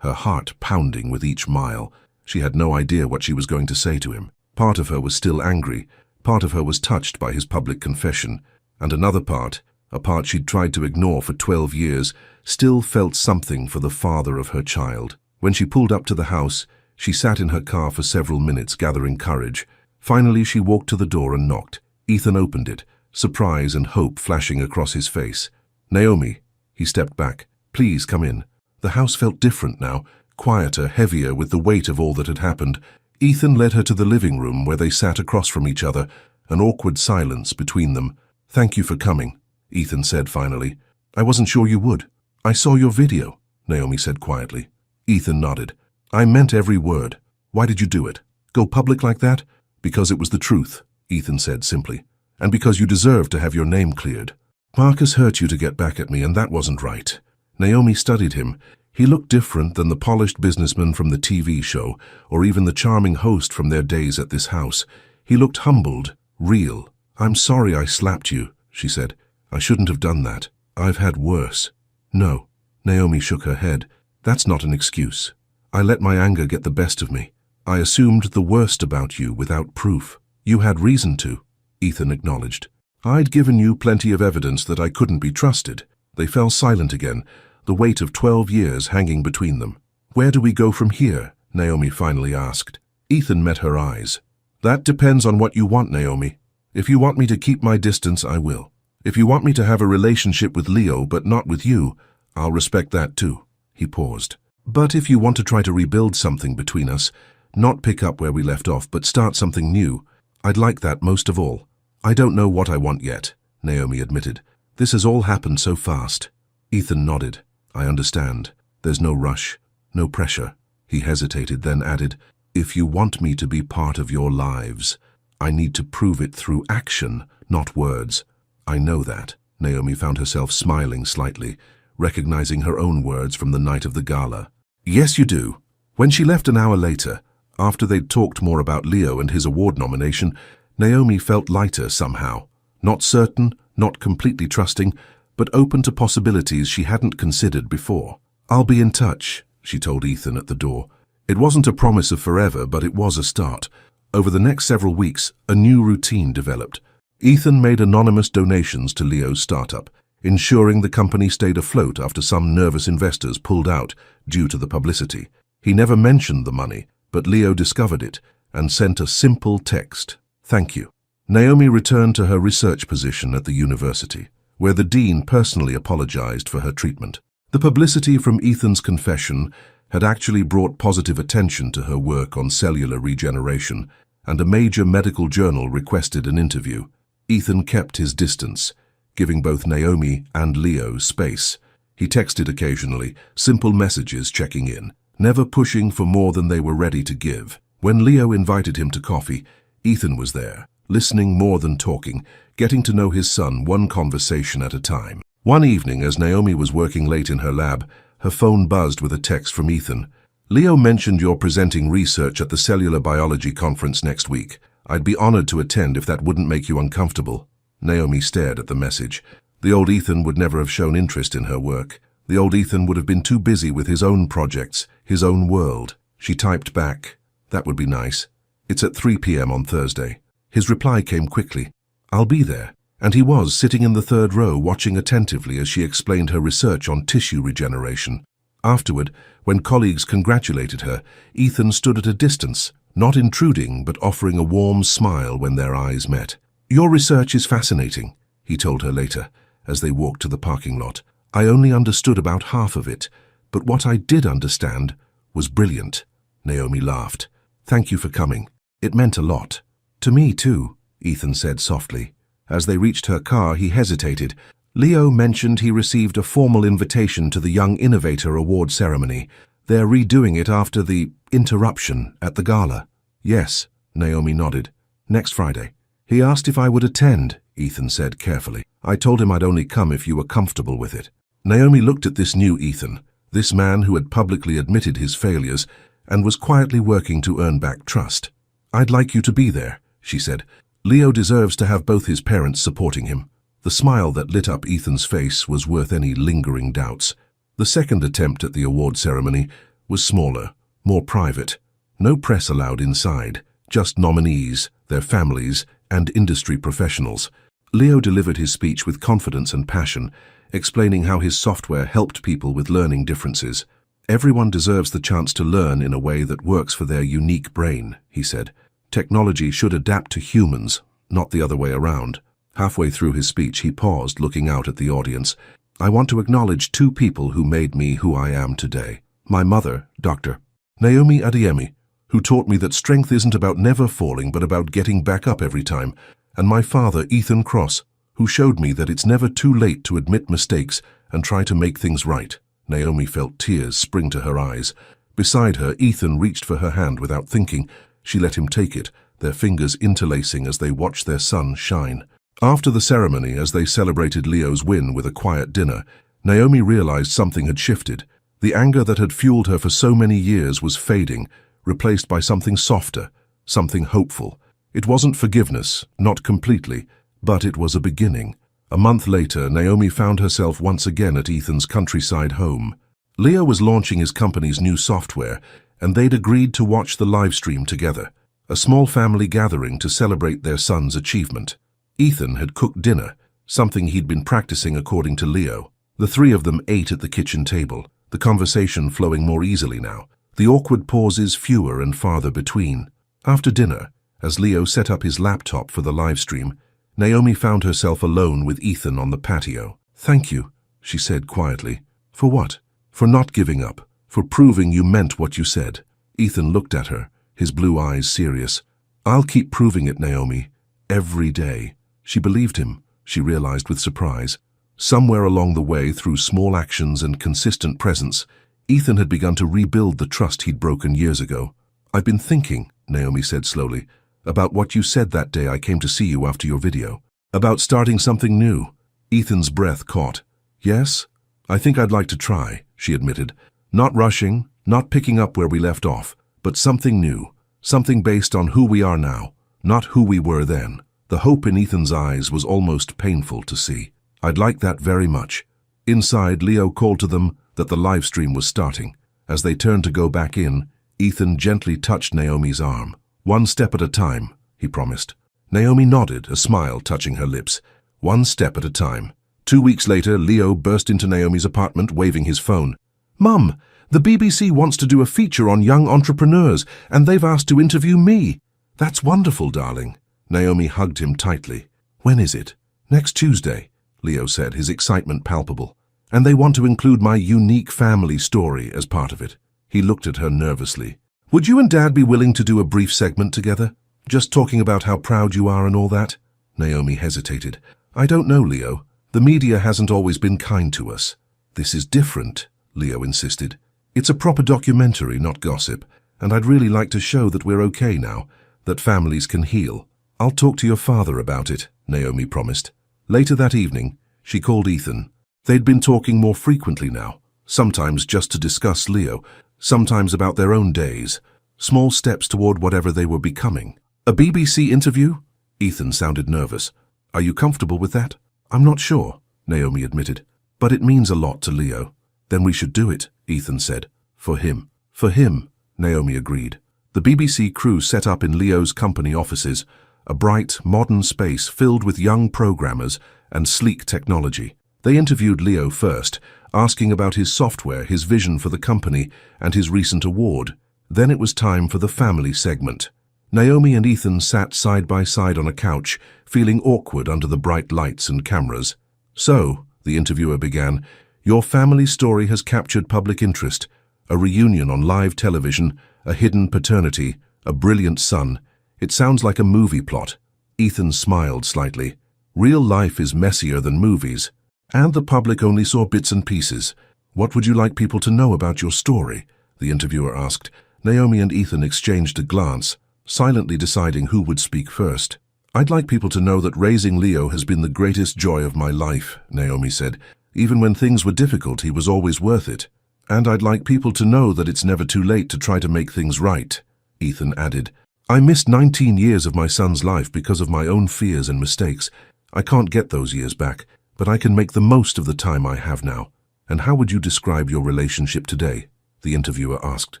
her heart pounding with each mile. She had no idea what she was going to say to him. Part of her was still angry, part of her was touched by his public confession, and another part, a part she'd tried to ignore for 12 years, still felt something for the father of her child. When she pulled up to the house, she sat in her car for several minutes, gathering courage. Finally, she walked to the door and knocked. Ethan opened it, surprise and hope flashing across his face. "Naomi." He stepped back. "Please come in." The house felt different now, quieter, heavier with the weight of all that had happened. Ethan led her to the living room where they sat across from each other, an awkward silence between them. "Thank you for coming," Ethan said finally. "I wasn't sure you would." "I saw your video," Naomi said quietly. Ethan nodded. "I meant every word. Why did you do it? Go public like that?" "Because it was the truth," Ethan said simply. "And because you deserved to have your name cleared. Marcus hurt you to get back at me, and that wasn't right." Naomi studied him. He looked different than the polished businessman from the TV show, or even the charming host from their days at this house. He looked humbled, real. "I'm sorry I slapped you," she said. "I shouldn't have done that. I've had worse." "No," Naomi shook her head. "That's not an excuse. I let my anger get the best of me. I assumed the worst about you without proof." "You had reason to," Ethan acknowledged. "I'd given you plenty of evidence that I couldn't be trusted." They fell silent again, the weight of 12 years hanging between them. "Where do we go from here?" Naomi finally asked. Ethan met her eyes. "That depends on what you want, Naomi. If you want me to keep my distance, I will. If you want me to have a relationship with Leo but not with you, I'll respect that too." He paused. "But if you want to try to rebuild something between us, not pick up where we left off but start something new, I'd like that most of all." "I don't know what I want yet," Naomi admitted. "This has all happened so fast." Ethan nodded. "I understand. There's no rush, no pressure." He hesitated, then added, "If you want me to be part of your lives, I need to prove it through action, not words." "I know that." Naomi found herself smiling slightly, recognizing her own words from the night of the gala. "Yes, you do." When she left an hour later, after they'd talked more about Leo and his award nomination, Naomi felt lighter somehow. Not certain, not completely trusting, but open to possibilities she hadn't considered before. "I'll be in touch," she told Ethan at the door. It wasn't a promise of forever, but it was a start. Over the next several weeks, a new routine developed. Ethan made anonymous donations to Leo's startup, ensuring the company stayed afloat after some nervous investors pulled out due to the publicity. He never mentioned the money, but Leo discovered it and sent a simple text: "Thank you." Naomi returned to her research position at the university, where the dean personally apologized for her treatment. The publicity from Ethan's confession had actually brought positive attention to her work on cellular regeneration, and a major medical journal requested an interview. Ethan kept his distance, giving both Naomi and Leo space. He texted occasionally, simple messages checking in, never pushing for more than they were ready to give. When Leo invited him to coffee, Ethan was there, listening more than talking, getting to know his son one conversation at a time. One evening, as Naomi was working late in her lab, her phone buzzed with a text from Ethan. "Leo mentioned you're presenting research at the Cellular Biology Conference next week. I'd be honored to attend if that wouldn't make you uncomfortable." Naomi stared at the message. The old Ethan would never have shown interest in her work. The old Ethan would have been too busy with his own projects, his own world. She typed back, "That would be nice. It's at 3 p.m. on Thursday." His reply came quickly, "I'll be there." And he was sitting in the third row, watching attentively as she explained her research on tissue regeneration. Afterward, when colleagues congratulated her, Ethan stood at a distance, not intruding but offering a warm smile when their eyes met. "Your research is fascinating," he told her later, as they walked to the parking lot. "I only understood about half of it, but what I did understand was brilliant." Naomi laughed. "Thank you for coming. It meant a lot." "To me too," Ethan said softly. As they reached her car, he hesitated. Leo mentioned he received a formal invitation to the Young Innovator Award ceremony. They're redoing it after the interruption at the gala. "Yes," Naomi nodded. "Next Friday." "He asked if I would attend," Ethan said carefully. "I told him I'd only come if you were comfortable with it." Naomi looked at this new Ethan, this man who had publicly admitted his failures and was quietly working to earn back trust. "I'd like you to be there," she said. "Leo deserves to have both his parents supporting him." The smile that lit up Ethan's face was worth any lingering doubts. The second attempt at the award ceremony was smaller, more private. No press allowed inside, just nominees, their families, and industry professionals. Leo delivered his speech with confidence and passion, explaining how his software helped people with learning differences. Everyone deserves the chance to learn in a way that works for their unique brain, he said. Technology should adapt to humans, not the other way around. Halfway through his speech, he paused, looking out at the audience. I want to acknowledge two people who made me who I am today. My mother, Dr. Naomi Adeyemi, who taught me that strength isn't about never falling but about getting back up every time, and my father, Ethan Cross, who showed me that it's never too late to admit mistakes and try to make things right. Naomi felt tears spring to her eyes. Beside her, Ethan reached for her hand without thinking. She let him take it, their fingers interlacing as they watched their son shine. After the ceremony, as they celebrated Leo's win with a quiet dinner, Naomi realized something had shifted. The anger that had fueled her for so many years was fading, replaced by something softer, something hopeful. It wasn't forgiveness, not completely, but it was a beginning. A month later, Naomi found herself once again at Ethan's countryside home. Leo was launching his company's new software, and they'd agreed to watch the live stream together, a small family gathering to celebrate their son's achievement. Ethan had cooked dinner, something he'd been practicing according to Leo. The three of them ate at the kitchen table, the conversation flowing more easily now, the awkward pauses fewer and farther between. After dinner, as Leo set up his laptop for the live stream, Naomi found herself alone with Ethan on the patio. Thank you, she said quietly. For what? For not giving up, for proving you meant what you said. Ethan looked at her, his blue eyes serious. I'll keep proving it, Naomi, every day. She believed him, she realized with surprise. Somewhere along the way, through small actions and consistent presence, Ethan had begun to rebuild the trust he'd broken years ago. I've been thinking, Naomi said slowly, about what you said that day I came to see you after your video. About starting something new. Ethan's breath caught. Yes, I think I'd like to try, she admitted. Not rushing, not picking up where we left off, but something new, something based on who we are now, not who we were then. The hope in Ethan's eyes was almost painful to see. I'd like that very much. Inside, Leo called to them that the live stream was starting. As they turned to go back in, Ethan gently touched Naomi's arm. One step at a time, he promised. Naomi nodded, a smile touching her lips. One step at a time. 2 weeks later, Leo burst into Naomi's apartment, waving his phone. Mum, the BBC wants to do a feature on young entrepreneurs, and they've asked to interview me. That's wonderful, darling. Naomi hugged him tightly. When is it? Next Tuesday, Leo said, his excitement palpable. And they want to include my unique family story as part of it. He looked at her nervously. Would you and Dad be willing to do a brief segment together? Just talking about how proud you are and all that? Naomi hesitated. I don't know, Leo. The media hasn't always been kind to us. This is different, Leo insisted. It's a proper documentary, not gossip, and I'd really like to show that we're okay now, that families can heal. I'll talk to your father about it, Naomi promised. Later that evening, she called Ethan. They'd been talking more frequently now, sometimes just to discuss Leo, sometimes about their own days, small steps toward whatever they were becoming. A BBC interview? Ethan sounded nervous. Are you comfortable with that? I'm not sure, Naomi admitted, but it means a lot to Leo. Then we should do it, Ethan said. For him. For him, Naomi agreed. The BBC crew set up in Leo's company offices, a bright, modern space filled with young programmers and sleek technology. They interviewed Leo first, asking about his software, his vision for the company, and his recent award. Then it was time for the family segment. Naomi and Ethan sat side by side on a couch, feeling awkward under the bright lights and cameras. So, the interviewer began, your family story has captured public interest. A reunion on live television, a hidden paternity, a brilliant son. It sounds like a movie plot. Ethan smiled slightly. Real life is messier than movies. And the public only saw bits and pieces. What would you like people to know about your story? The interviewer asked. Naomi and Ethan exchanged a glance, silently deciding who would speak first. I'd like people to know that raising Leo has been the greatest joy of my life, Naomi said. Even when things were difficult, he was always worth it. And I'd like people to know that it's never too late to try to make things right, Ethan added. I missed 19 years of my son's life because of my own fears and mistakes. I can't get those years back, but I can make the most of the time I have now. And how would you describe your relationship today? the interviewer asked.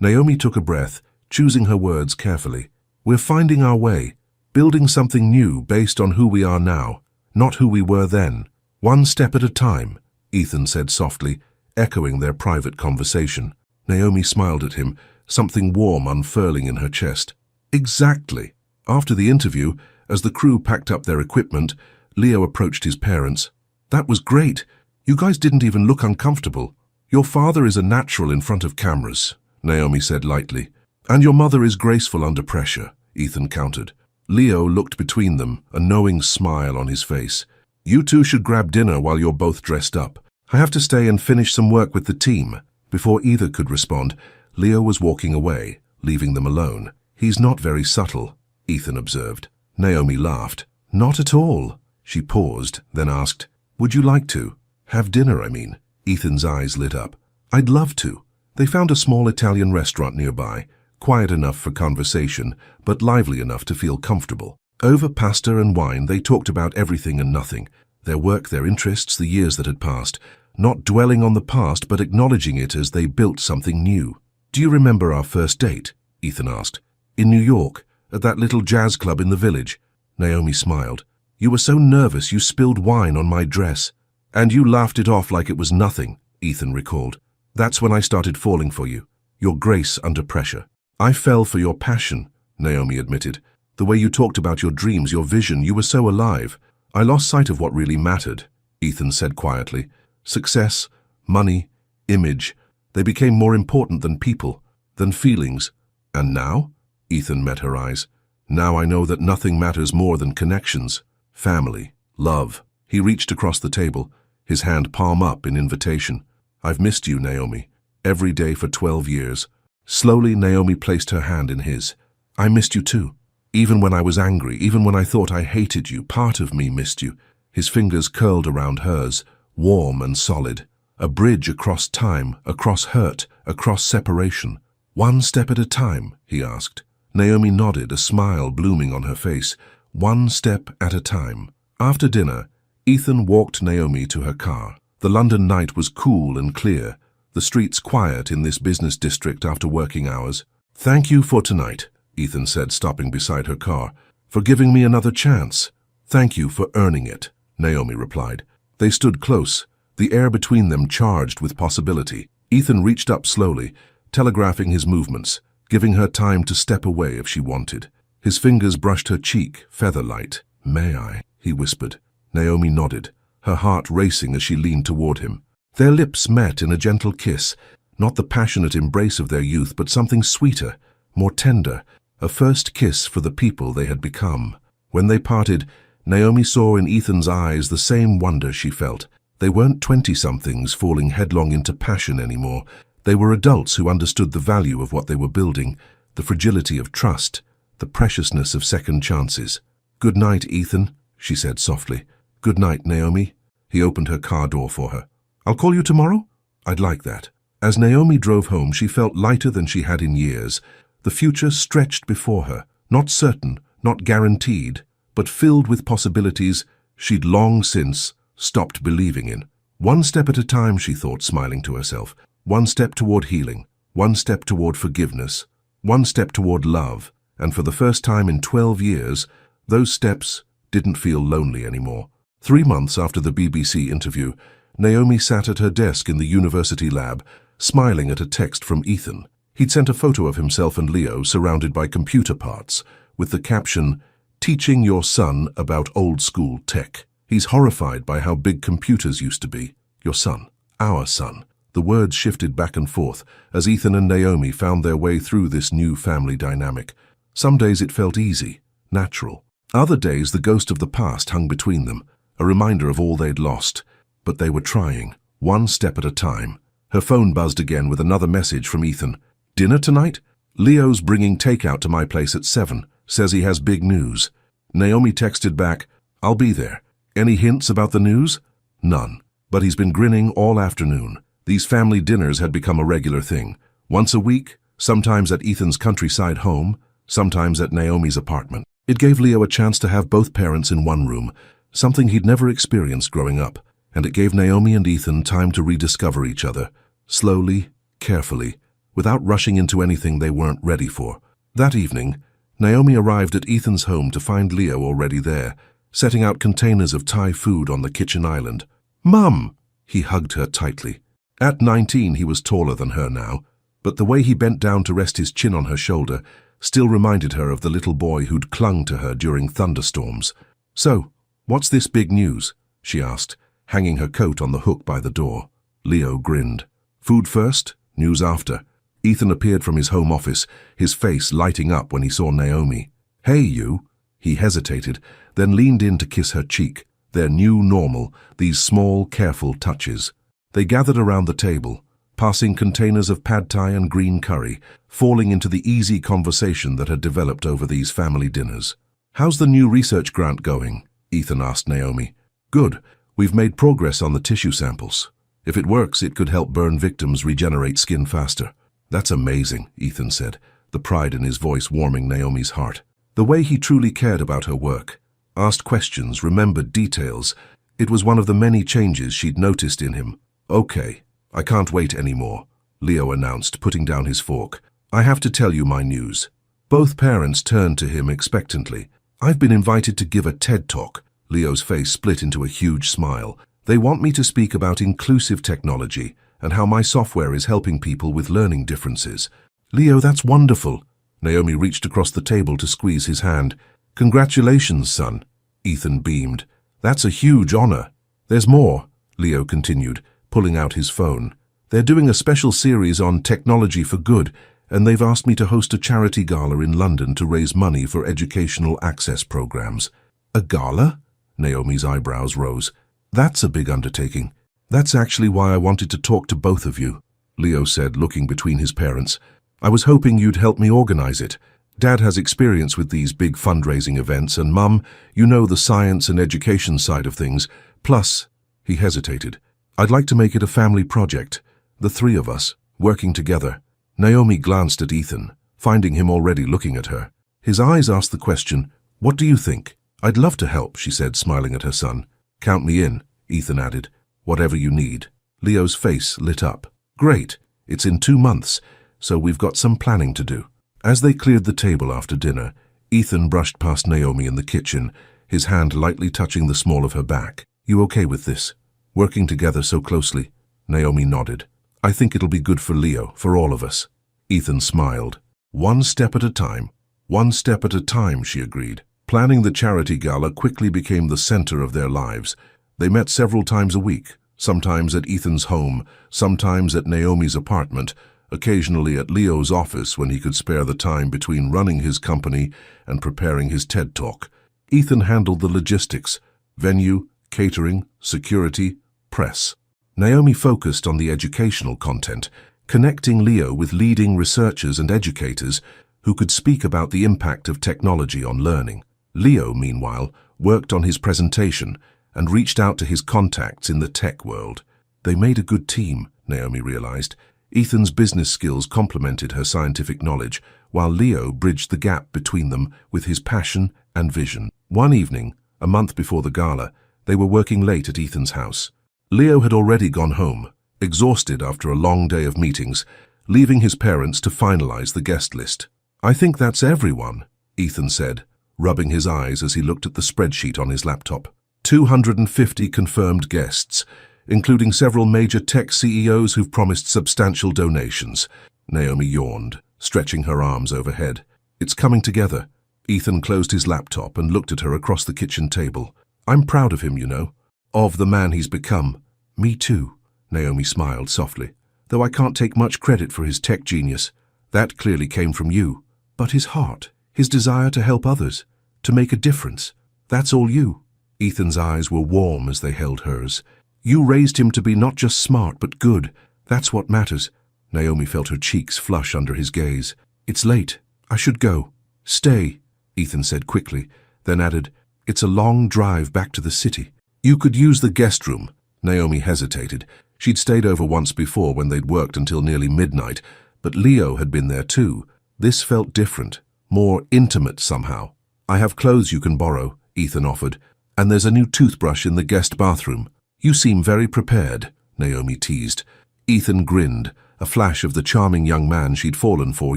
Naomi took a breath, choosing her words carefully. We're finding our way, building something new based on who we are now, not who we were then. One step at a time, Ethan said softly, echoing their private conversation. Naomi smiled at him, something warm unfurling in her chest. Exactly. After the interview, as the crew packed up their equipment, Leo approached his parents. That was great. You guys didn't even look uncomfortable. Your father is a natural in front of cameras, Naomi said lightly. And your mother is graceful under pressure, Ethan countered. Leo looked between them, a knowing smile on his face. You two should grab dinner while you're both dressed up. I have to stay and finish some work with the team. Before either could respond, Leo was walking away, leaving them alone. He's not very subtle, Ethan observed. Naomi laughed. Not at all. She paused, then asked, Would you like to? Have dinner, I mean. Ethan's eyes lit up. I'd love to. They found a small Italian restaurant nearby, quiet enough for conversation, but lively enough to feel comfortable. Over pasta and wine, they talked about everything and nothing. Their work, their interests, the years that had passed. Not dwelling on the past, but acknowledging it as they built something new. Do you remember our first date? Ethan asked. In New York, at that little jazz club in the village. Naomi smiled. You were so nervous you spilled wine on my dress. And you laughed it off like it was nothing, Ethan recalled. That's when I started falling for you. Your grace under pressure. I fell for your passion, Naomi admitted. The way you talked about your dreams, your vision, you were so alive. I lost sight of what really mattered, Ethan said quietly. Success, money, image, they became more important than people, than feelings. And now? Ethan met her eyes. Now I know that nothing matters more than connections, family, love. He reached across the table, his hand palm up in invitation. I've missed you, Naomi, every day for 12 years. Slowly, Naomi placed her hand in his. I missed you too. Even when I was angry, even when I thought I hated you, part of me missed you. His fingers curled around hers, warm and solid. A bridge across time, across hurt, across separation. One step at a time, he asked. Naomi nodded, a smile blooming on her face. One step at a time. After dinner, Ethan walked Naomi to her car. The London night was cool and clear, the streets quiet in this business district after working hours. Thank you for tonight, Ethan said, stopping beside her car. For giving me another chance. Thank you for earning it, Naomi replied. They stood close, the air between them charged with possibility. Ethan reached up slowly, telegraphing his movements, giving her time to step away if she wanted. His fingers brushed her cheek, feather-light. May I? He whispered. Naomi nodded, her heart racing as she leaned toward him. Their lips met in a gentle kiss, not the passionate embrace of their youth, but something sweeter, more tender, a first kiss for the people they had become. When they parted, Naomi saw in Ethan's eyes the same wonder she felt. They weren't 20-somethings falling headlong into passion anymore. They were adults who understood the value of what they were building, the fragility of trust, the preciousness of second chances. Good night, Ethan, she said softly. Good night, Naomi. He opened her car door for her. I'll call you tomorrow? I'd like that. As Naomi drove home, she felt lighter than she had in years. The future stretched before her, not certain, not guaranteed, but filled with possibilities she'd long since stopped believing in. One step at a time, she thought, smiling to herself. One step toward healing, one step toward forgiveness, one step toward love. And for the first time in 12 years, those steps didn't feel lonely anymore. 3 months after the BBC interview, Naomi sat at her desk in the university lab, smiling at a text from Ethan. He'd sent a photo of himself and Leo surrounded by computer parts, with the caption, "Teaching your son about old-school tech. He's horrified by how big computers used to be. Your son, our son." The words shifted back and forth as Ethan and Naomi found their way through this new family dynamic. Some days it felt easy, natural. Other days the ghost of the past hung between them, a reminder of all they'd lost. But they were trying, one step at a time. Her phone buzzed again with another message from Ethan. Dinner tonight? Leo's bringing takeout to my place at 7. Says he has big news. Naomi texted back, I'll be there. Any hints about the news? None. But he's been grinning all afternoon. These family dinners had become a regular thing. Once a week, sometimes at Ethan's countryside home, sometimes at Naomi's apartment. It gave Leo a chance to have both parents in one room, something he'd never experienced growing up, and it gave Naomi and Ethan time to rediscover each other, slowly, carefully, without rushing into anything they weren't ready for. That evening, Naomi arrived at Ethan's home to find Leo already there, setting out containers of Thai food on the kitchen island. "Mum!" He hugged her tightly. At 19, he was taller than her now, but the way he bent down to rest his chin on her shoulder still reminded her of the little boy who'd clung to her during thunderstorms. "So, what's this big news?" she asked, hanging her coat on the hook by the door. Leo grinned. "Food first, news after." Ethan appeared from his home office, his face lighting up when he saw Naomi. "Hey, you." He hesitated, then leaned in to kiss her cheek. Their new normal, these small, careful touches. They gathered around the table, passing containers of pad thai and green curry, falling into the easy conversation that had developed over these family dinners. "How's the new research grant going?" Ethan asked Naomi. "Good. We've made progress on the tissue samples. If it works, it could help burn victims regenerate skin faster." "That's amazing," Ethan said, the pride in his voice warming Naomi's heart. The way he truly cared about her work, asked questions, remembered details. It was one of the many changes she'd noticed in him. "Okay, I can't wait anymore," Leo announced, putting down his fork. "I have to tell you my news." Both parents turned to him expectantly. "I've been invited to give a TED Talk." Leo's face split into a huge smile. "They want me to speak about inclusive technology and how my software is helping people with learning differences." "Leo, that's wonderful." Naomi reached across the table to squeeze his hand. "Congratulations, son." Ethan beamed. "That's a huge honor." "There's more," Leo continued, pulling out his phone. "They're doing a special series on technology for good, and they've asked me to host a charity gala in London to raise money for educational access programs." "A gala?" Naomi's eyebrows rose. "That's a big undertaking." "That's actually why I wanted to talk to both of you," Leo said, looking between his parents. "I was hoping you'd help me organize it. Dad has experience with these big fundraising events, and Mum, you know the science and education side of things. Plus," he hesitated, "I'd like to make it a family project, the three of us, working together." Naomi glanced at Ethan, finding him already looking at her. His eyes asked the question, "What do you think?" "I'd love to help," she said, smiling at her son. "Count me in," Ethan added. "Whatever you need." Leo's face lit up. "Great. It's in 2 months, so we've got some planning to do." As they cleared the table after dinner, Ethan brushed past Naomi in the kitchen, his hand lightly touching the small of her back. "You okay with this? Working together so closely?" Naomi nodded. "I think it'll be good for Leo, for all of us." Ethan smiled. "One step at a time." "One step at a time," she agreed. Planning the charity gala quickly became the center of their lives. They met several times a week, sometimes at Ethan's home, sometimes at Naomi's apartment, occasionally at Leo's office when he could spare the time between running his company and preparing his TED Talk. Ethan handled the logistics, venue, catering, security, press. Naomi focused on the educational content, connecting Leo with leading researchers and educators who could speak about the impact of technology on learning. Leo, meanwhile, worked on his presentation and reached out to his contacts in the tech world. They made a good team, Naomi realized. Ethan's business skills complemented her scientific knowledge, while Leo bridged the gap between them with his passion and vision. One evening, a month before the gala, they were working late at Ethan's house. Leo had already gone home, exhausted after a long day of meetings, leaving his parents to finalize the guest list. "I think that's everyone," Ethan said, rubbing his eyes as he looked at the spreadsheet on his laptop. 250 confirmed guests, including several major tech CEOs who've promised substantial donations. Naomi yawned, stretching her arms overhead. "It's coming together." Ethan closed his laptop and looked at her across the kitchen table. "I'm proud of him, you know, of the man he's become." "Me too," Naomi smiled softly, "though I can't take much credit for his tech genius. That clearly came from you. But his heart, his desire to help others, to make a difference, that's all you." Ethan's eyes were warm as they held hers. "You raised him to be not just smart, but good. That's what matters." Naomi felt her cheeks flush under his gaze. "It's late. I should go." "Stay," Ethan said quickly, then added, "It's a long drive back to the city." "You could use the guest room." Naomi hesitated. She'd stayed over once before when they'd worked until nearly midnight, but Leo had been there too. This felt different, more intimate somehow. "I have clothes you can borrow," Ethan offered, "and there's a new toothbrush in the guest bathroom." "You seem very prepared," Naomi teased. Ethan grinned, a flash of the charming young man she'd fallen for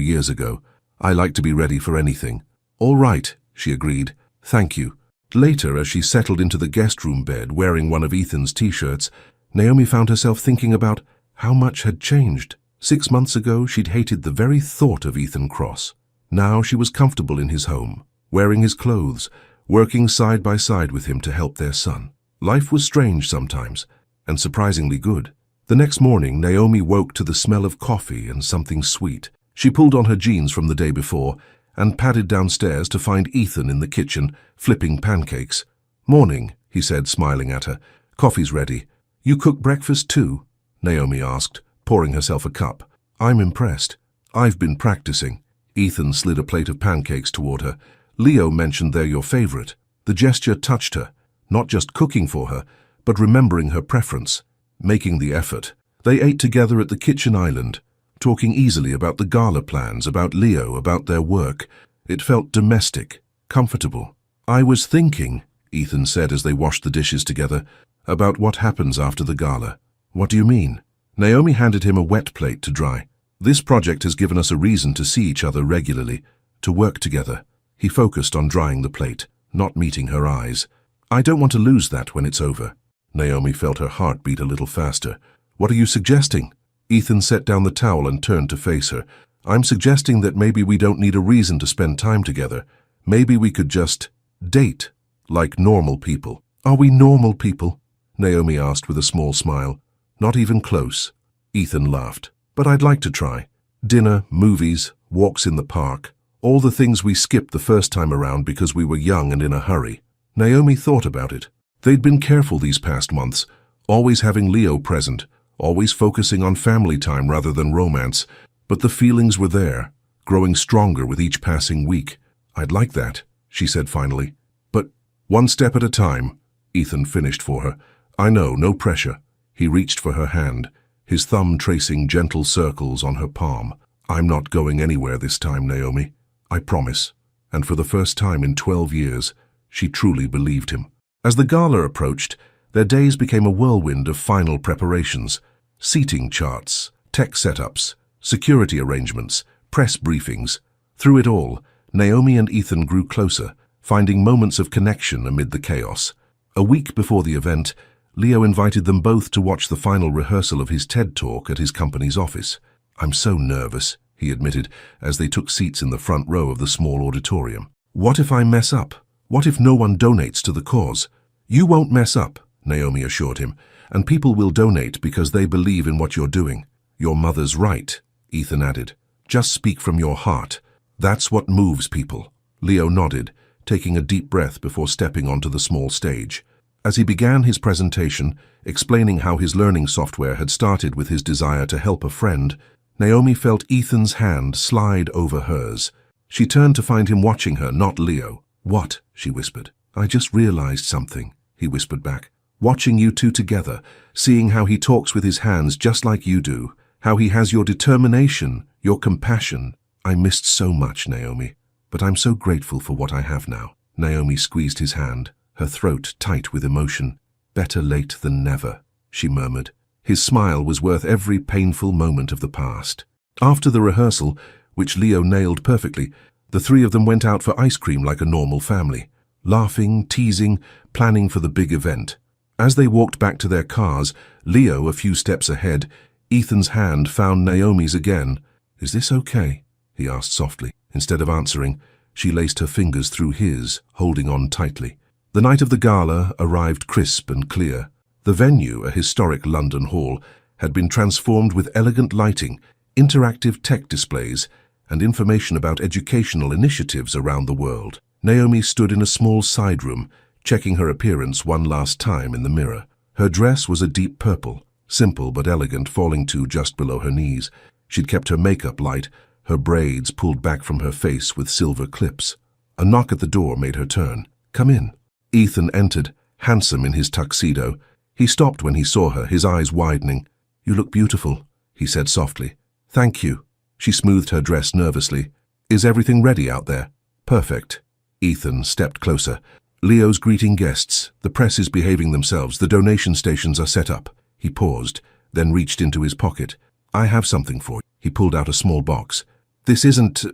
years ago. "I like to be ready for anything." "All right," she agreed. "Thank you." Later, as she settled into the guest room bed wearing one of Ethan's t-shirts, Naomi found herself thinking about how much had changed. 6 months ago, she'd hated the very thought of Ethan Cross. Now she was comfortable in his home, wearing his clothes, working side by side with him to help their son. Life was strange sometimes, and surprisingly good. The next morning, Naomi woke to the smell of coffee and something sweet. She pulled on her jeans from the day before and padded downstairs to find Ethan in the kitchen, flipping pancakes. "Morning," he said, smiling at her. "Coffee's ready." "You cook breakfast too?" Naomi asked, pouring herself a cup. "I'm impressed. I've been practicing." Ethan slid a plate of pancakes toward her. "Leo mentioned they're your favorite." The gesture touched her, not just cooking for her, but remembering her preference, making the effort. They ate together at the kitchen island, talking easily about the gala plans, about Leo, about their work. It felt domestic, comfortable. "I was thinking," Ethan said as they washed the dishes together, "about what happens after the gala." "What do you mean?" Naomi handed him a wet plate to dry. "This project has given us a reason to see each other regularly, to work together." He focused on drying the plate, not meeting her eyes. "I don't want to lose that when it's over." Naomi felt her heart beat a little faster. "What are you suggesting?" Ethan set down the towel and turned to face her. "I'm suggesting that maybe we don't need a reason to spend time together. Maybe we could just date, like normal people." "Are we normal people?" Naomi asked with a small smile. "Not even close." Ethan laughed. "But I'd like to try. Dinner, movies, walks in the park. All the things we skipped the first time around because we were young and in a hurry." Naomi thought about it. They'd been careful these past months, always having Leo present, always focusing on family time rather than romance, but the feelings were there, growing stronger with each passing week. "I'd like that," she said finally. "But one step at a time," Ethan finished for her. "I know, no pressure." He reached for her hand, his thumb tracing gentle circles on her palm. "I'm not going anywhere this time, Naomi. I promise." And for the first time in 12 years, she truly believed him. As the gala approached, their days became a whirlwind of final preparations. Seating charts, tech setups, security arrangements, press briefings. Through it all, Naomi and Ethan grew closer, finding moments of connection amid the chaos. A week before the event, Leo invited them both to watch the final rehearsal of his TED Talk at his company's office. "I'm so nervous," he admitted, as they took seats in the front row of the small auditorium. "What if I mess up? What if no one donates to the cause?" "You won't mess up," Naomi assured him, "and people will donate because they believe in what you're doing." "Your mother's right," Ethan added. "Just speak from your heart. That's what moves people." Leo nodded, taking a deep breath before stepping onto the small stage. As he began his presentation, explaining how his learning software had started with his desire to help a friend, Naomi felt Ethan's hand slide over hers. She turned to find him watching her, not Leo. "What?" she whispered. "I just realized something," he whispered back. "Watching you two together, seeing how he talks with his hands just like you do, how he has your determination, your compassion. I missed so much, Naomi, but I'm so grateful for what I have now." Naomi squeezed his hand, her throat tight with emotion. "Better late than never," she murmured. His smile was worth every painful moment of the past. After the rehearsal, which Leo nailed perfectly, the three of them went out for ice cream like a normal family, laughing, teasing, planning for the big event. As they walked back to their cars, Leo a few steps ahead, Ethan's hand found Naomi's again. "Is this okay?" he asked softly. Instead of answering, she laced her fingers through his, holding on tightly. The night of the gala arrived crisp and clear. The venue, a historic London hall, had been transformed with elegant lighting, interactive tech displays, and information about educational initiatives around the world. Naomi stood in a small side room, checking her appearance one last time in the mirror. Her dress was a deep purple, simple but elegant, falling to just below her knees. She'd kept her makeup light, her braids pulled back from her face with silver clips. A knock at the door made her turn. "Come in." Ethan entered, handsome in his tuxedo. He stopped when he saw her, his eyes widening. "You look beautiful," he said softly. "Thank you." She smoothed her dress nervously. "Is everything ready out there?" "Perfect." Ethan stepped closer. "Leo's greeting guests. The press is behaving themselves. The donation stations are set up." He paused, then reached into his pocket. I have something for you. He pulled out a small box. This isn't...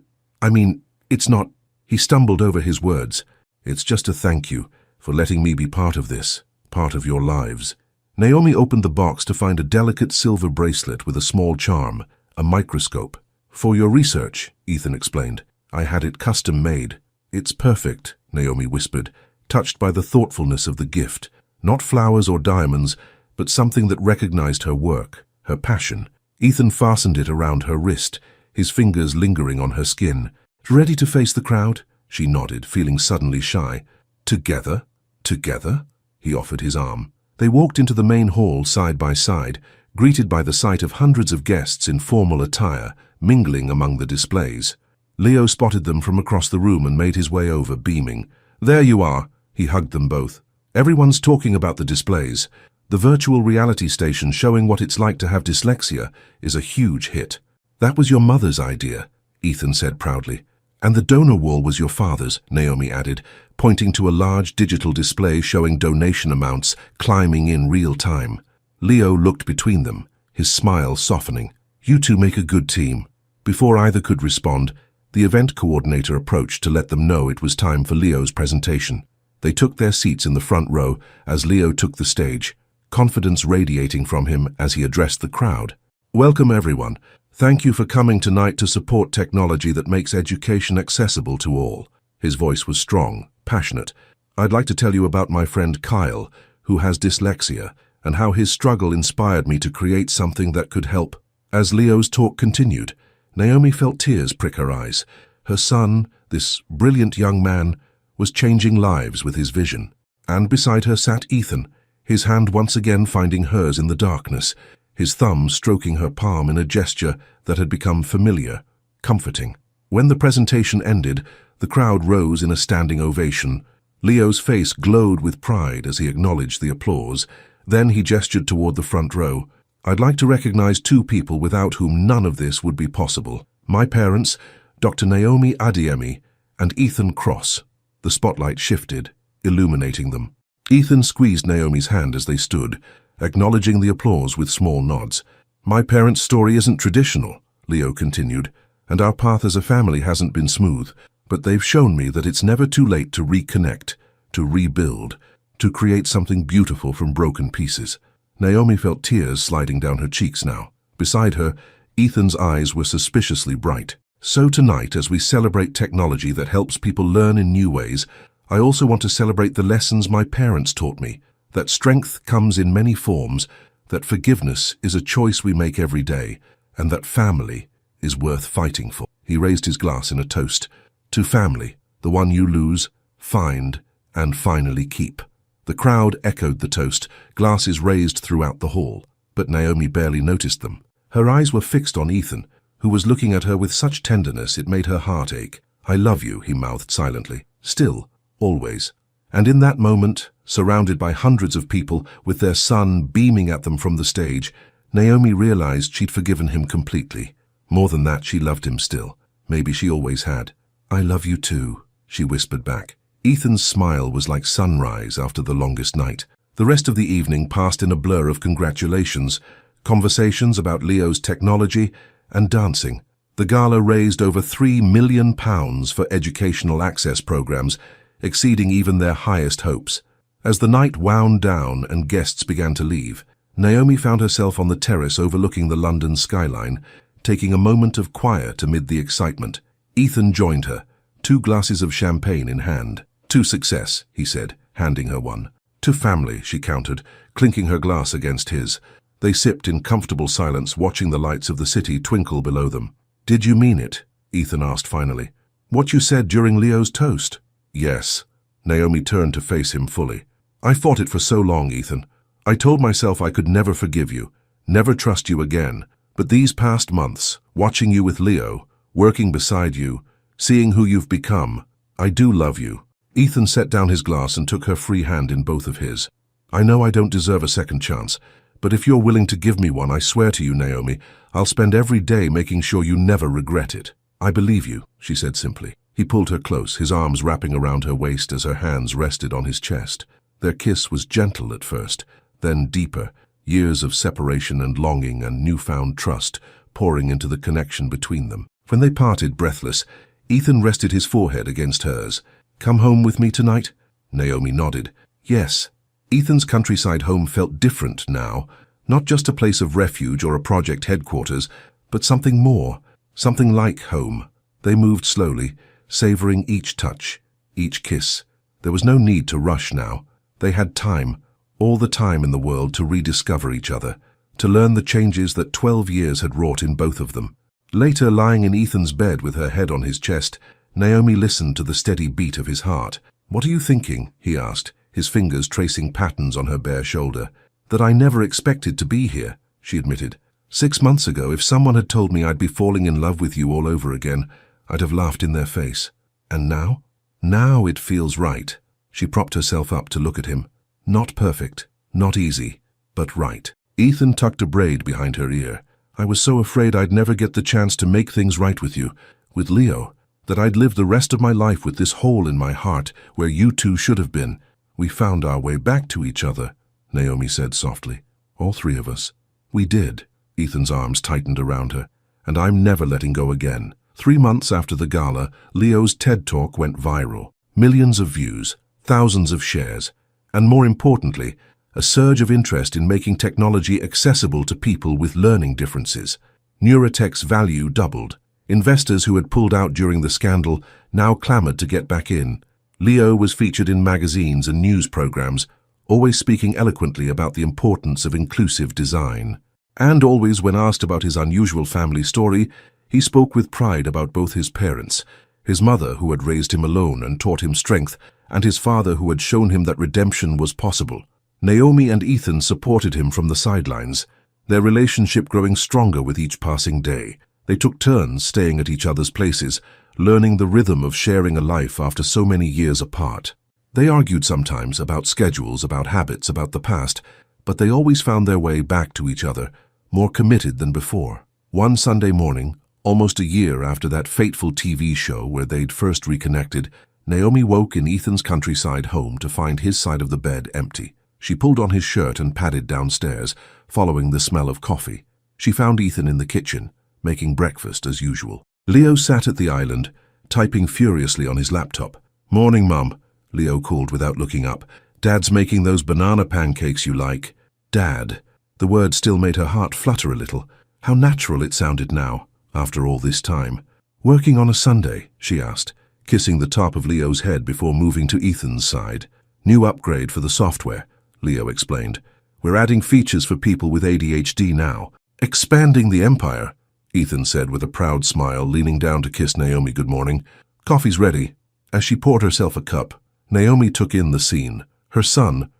it's not... He stumbled over his words. It's just a thank you for letting me be part of this, part of your lives. Naomi opened the box to find a delicate silver bracelet with a small charm, a microscope. For your research, Ethan explained. I had it custom made. It's perfect, Naomi whispered, touched by the thoughtfulness of the gift. Not flowers or diamonds, but something that recognized her work, her passion. Ethan fastened it around her wrist, his fingers lingering on her skin. Ready to face the crowd? She nodded, feeling suddenly shy. Together? Together? He offered his arm. They walked into the main hall side by side, greeted by the sight of hundreds of guests in formal attire, mingling among the displays. Leo spotted them from across the room and made his way over, beaming. There you are, he hugged them both. Everyone's talking about the displays. The virtual reality station showing what it's like to have dyslexia is a huge hit. That was your mother's idea, Ethan said proudly. And the donor wall was your father's, Naomi added, pointing to a large digital display showing donation amounts climbing in real time. Leo looked between them, his smile softening. You two make a good team. Before either could respond, the event coordinator approached to let them know it was time for Leo's presentation. They took their seats in the front row as Leo took the stage, confidence radiating from him as he addressed the crowd. Welcome everyone. Thank you for coming tonight to support technology that makes education accessible to all. His voice was strong, passionate. I'd like to tell you about my friend Kyle, who has dyslexia, and how his struggle inspired me to create something that could help. As Leo's talk continued, Naomi felt tears prick her eyes. Her son, this brilliant young man, was changing lives with his vision. And beside her sat Ethan, his hand once again finding hers in the darkness, his thumb stroking her palm in a gesture that had become familiar, comforting. When the presentation ended, the crowd rose in a standing ovation. Leo's face glowed with pride as he acknowledged the applause. Then he gestured toward the front row. I'd like to recognize two people without whom none of this would be possible. My parents, Dr. Naomi Adeyemi and Ethan Cross. The spotlight shifted, illuminating them. Ethan squeezed Naomi's hand as they stood, acknowledging the applause with small nods. My parents' story isn't traditional, Leo continued, and our path as a family hasn't been smooth, but they've shown me that it's never too late to reconnect, to rebuild, to create something beautiful from broken pieces. Naomi felt tears sliding down her cheeks now. Beside her, Ethan's eyes were suspiciously bright. So tonight, as we celebrate technology that helps people learn in new ways, I also want to celebrate the lessons my parents taught me, that strength comes in many forms, that forgiveness is a choice we make every day, and that family is worth fighting for. He raised his glass in a toast. To family, the one you lose, find, and finally keep. The crowd echoed the toast, glasses raised throughout the hall, but Naomi barely noticed them. Her eyes were fixed on Ethan, who was looking at her with such tenderness it made her heart ache. I love you, he mouthed silently. Still, always. And in that moment, surrounded by hundreds of people with their son beaming at them from the stage, Naomi realized she'd forgiven him completely. More than that, she loved him still. Maybe she always had. I love you too, she whispered back. Ethan's smile was like sunrise after the longest night. The rest of the evening passed in a blur of congratulations, conversations about Leo's technology, and dancing. The gala raised over £3 million for educational access programs, exceeding even their highest hopes. As the night wound down and guests began to leave, Naomi found herself on the terrace overlooking the London skyline, taking a moment of quiet amid the excitement. Ethan joined her, 2 glasses of champagne in hand. To success, he said, handing her one. To family, she countered, clinking her glass against his. They sipped in comfortable silence, watching the lights of the city twinkle below them. Did you mean it? Ethan asked finally. What you said during Leo's toast? Yes. Naomi turned to face him fully. I fought it for so long, Ethan. I told myself I could never forgive you, never trust you again. But these past months, watching you with Leo, working beside you, seeing who you've become, I do love you. Ethan set down his glass and took her free hand in both of his. I know I don't deserve a second chance, but if you're willing to give me one, I swear to you, Naomi, I'll spend every day making sure you never regret it. I believe you, she said simply. He pulled her close, his arms wrapping around her waist as her hands rested on his chest. Their kiss was gentle at first, then deeper, years of separation and longing and newfound trust pouring into the connection between them. When they parted breathless, Ethan rested his forehead against hers. "Come home with me tonight?" Naomi nodded. Yes. Ethan's countryside home felt different now, not just a place of refuge or a project headquarters, but something more, something like home. They moved slowly, savoring each touch, each kiss. There was no need to rush now. They had time, all the time in the world, to rediscover each other, to learn the changes that 12 years had wrought in both of them. Later, lying in Ethan's bed with her head on his chest, Naomi listened to the steady beat of his heart. "What are you thinking?" he asked, his fingers tracing patterns on her bare shoulder. "That I never expected to be here," she admitted. 6 months ago, if someone had told me I'd be falling in love with you all over again, I'd have laughed in their face. And now? Now it feels right." She propped herself up to look at him. Not perfect, not easy, but right. Ethan tucked a braid behind her ear. "I was so afraid I'd never get the chance to make things right with you, with Leo, that I'd live the rest of my life with this hole in my heart where you two should have been. We found our way back to each other," Naomi said softly. "All three of us." "We did." Ethan's arms tightened around her. "And I'm never letting go again." 3 months after the gala, Leo's TED Talk went viral. Millions of views, thousands of shares, and more importantly, a surge of interest in making technology accessible to people with learning differences. Neurotech's value doubled. Investors who had pulled out during the scandal now clamored to get back in. Leo was featured in magazines and news programs, always speaking eloquently about the importance of inclusive design. And always, when asked about his unusual family story, he spoke with pride about both his parents, his mother who had raised him alone and taught him strength, and his father who had shown him that redemption was possible. Naomi and Ethan supported him from the sidelines, their relationship growing stronger with each passing day. They took turns staying at each other's places, learning the rhythm of sharing a life after so many years apart. They argued sometimes about schedules, about habits, about the past, but they always found their way back to each other, more committed than before. One Sunday morning, almost a year after that fateful TV show where they'd first reconnected, Naomi woke in Ethan's countryside home to find his side of the bed empty. She pulled on his shirt and padded downstairs, following the smell of coffee. She found Ethan in the kitchen, making breakfast as usual. Leo sat at the island, typing furiously on his laptop. "Morning, Mum," Leo called without looking up. "Dad's making those banana pancakes you like." Dad. The word still made her heart flutter a little. How natural it sounded now, after all this time. "Working on a Sunday?" she asked, kissing the top of Leo's head before moving to Ethan's side. "New upgrade for the software," Leo explained. "We're adding features for people with ADHD now. Expanding the empire," Ethan said with a proud smile, leaning down to kiss Naomi good morning. "Coffee's ready." As she poured herself a cup, Naomi took in the scene. Her son,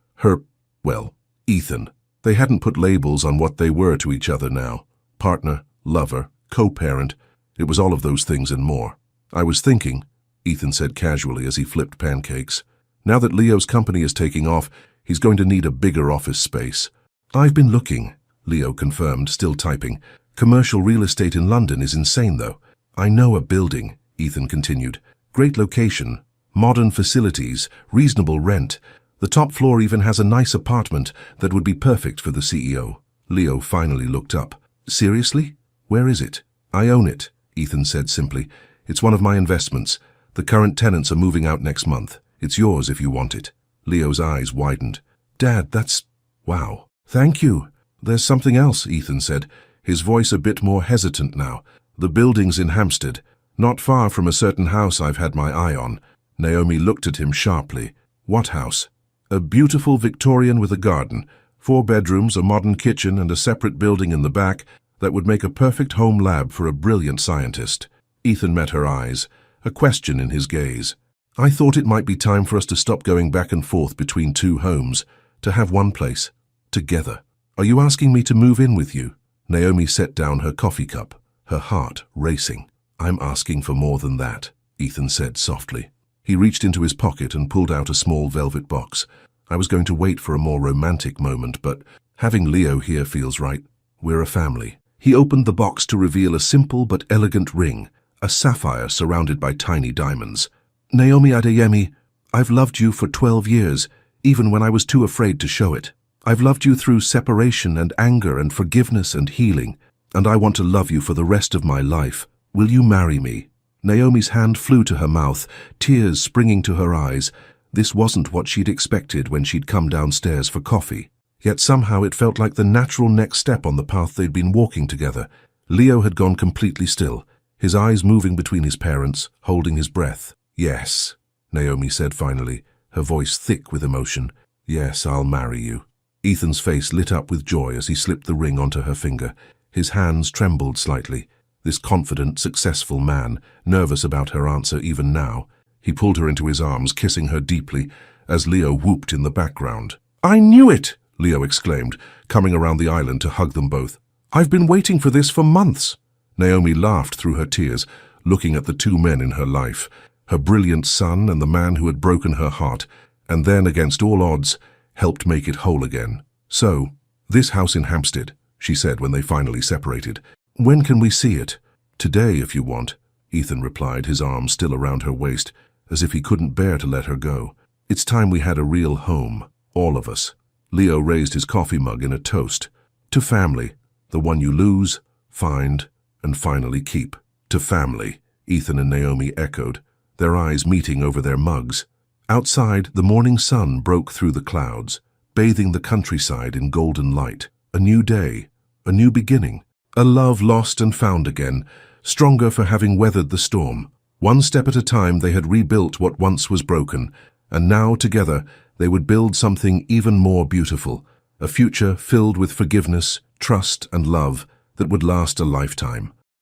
Ethan. They hadn't put labels on what they were to each other now. Partner, lover, co-parent. It was all of those things and more. "I was thinking," Ethan said casually as he flipped pancakes. "Now that Leo's company is taking off, he's going to need a bigger office space." "I've been looking," Leo confirmed, still typing. "Commercial real estate in London is insane, though." "I know a building," Ethan continued. "Great location, modern facilities, reasonable rent. The top floor even has a nice apartment that would be perfect for the CEO." Leo finally looked up. "Seriously? Where is it?" "I own it," Ethan said simply. "It's one of my investments. The current tenants are moving out next month. It's yours if you want it." Leo's eyes widened. "Dad, that's... wow." "Thank you." "There's something else," Ethan said, his voice a bit more hesitant now. "The building's in Hampstead, not far from a certain house I've had my eye on." Naomi looked at him sharply. "What house?" "A beautiful Victorian with a garden, 4 bedrooms, a modern kitchen, and a separate building in the back that would make a perfect home lab for a brilliant scientist." Ethan met her eyes, a question in his gaze. "I thought it might be time for us to stop going back and forth between 2 homes, to have one place, together." "Are you asking me to move in with you?" Naomi set down her coffee cup, her heart racing. "I'm asking for more than that," Ethan said softly. He reached into his pocket and pulled out a small velvet box. "I was going to wait for a more romantic moment, but having Leo here feels right. We're a family." He opened the box to reveal a simple but elegant ring, a sapphire surrounded by tiny diamonds. "Naomi Adeyemi, I've loved you for 12 years, even when I was too afraid to show it. I've loved you through separation and anger and forgiveness and healing, and I want to love you for the rest of my life. Will you marry me?" Naomi's hand flew to her mouth, tears springing to her eyes. This wasn't what she'd expected when she'd come downstairs for coffee. Yet somehow it felt like the natural next step on the path they'd been walking together. Leo had gone completely still, his eyes moving between his parents, holding his breath. "Yes," Naomi said finally, her voice thick with emotion. "Yes, I'll marry you." Ethan's face lit up with joy as he slipped the ring onto her finger. His hands trembled slightly. This confident, successful man, nervous about her answer even now. He pulled her into his arms, kissing her deeply, as Leo whooped in the background. "I knew it!" Leo exclaimed, coming around the island to hug them both. "I've been waiting for this for months." Naomi laughed through her tears, looking at the two men in her life, her brilliant son and the man who had broken her heart, and then, against all odds, helped make it whole again. "So, this house in Hampstead," she said when they finally separated. "When can we see it?" "Today, if you want," Ethan replied, his arm still around her waist, as if he couldn't bear to let her go. "It's time we had a real home, all of us." Leo raised his coffee mug in a toast. "To family, the one you lose, find, and finally keep." "To family," Ethan and Naomi echoed, their eyes meeting over their mugs. Outside, the morning sun broke through the clouds, bathing the countryside in golden light. A new day, a new beginning, a love lost and found again, stronger for having weathered the storm. One step at a time they had rebuilt what once was broken, and now together they would build something even more beautiful, a future filled with forgiveness, trust and love that would last a lifetime.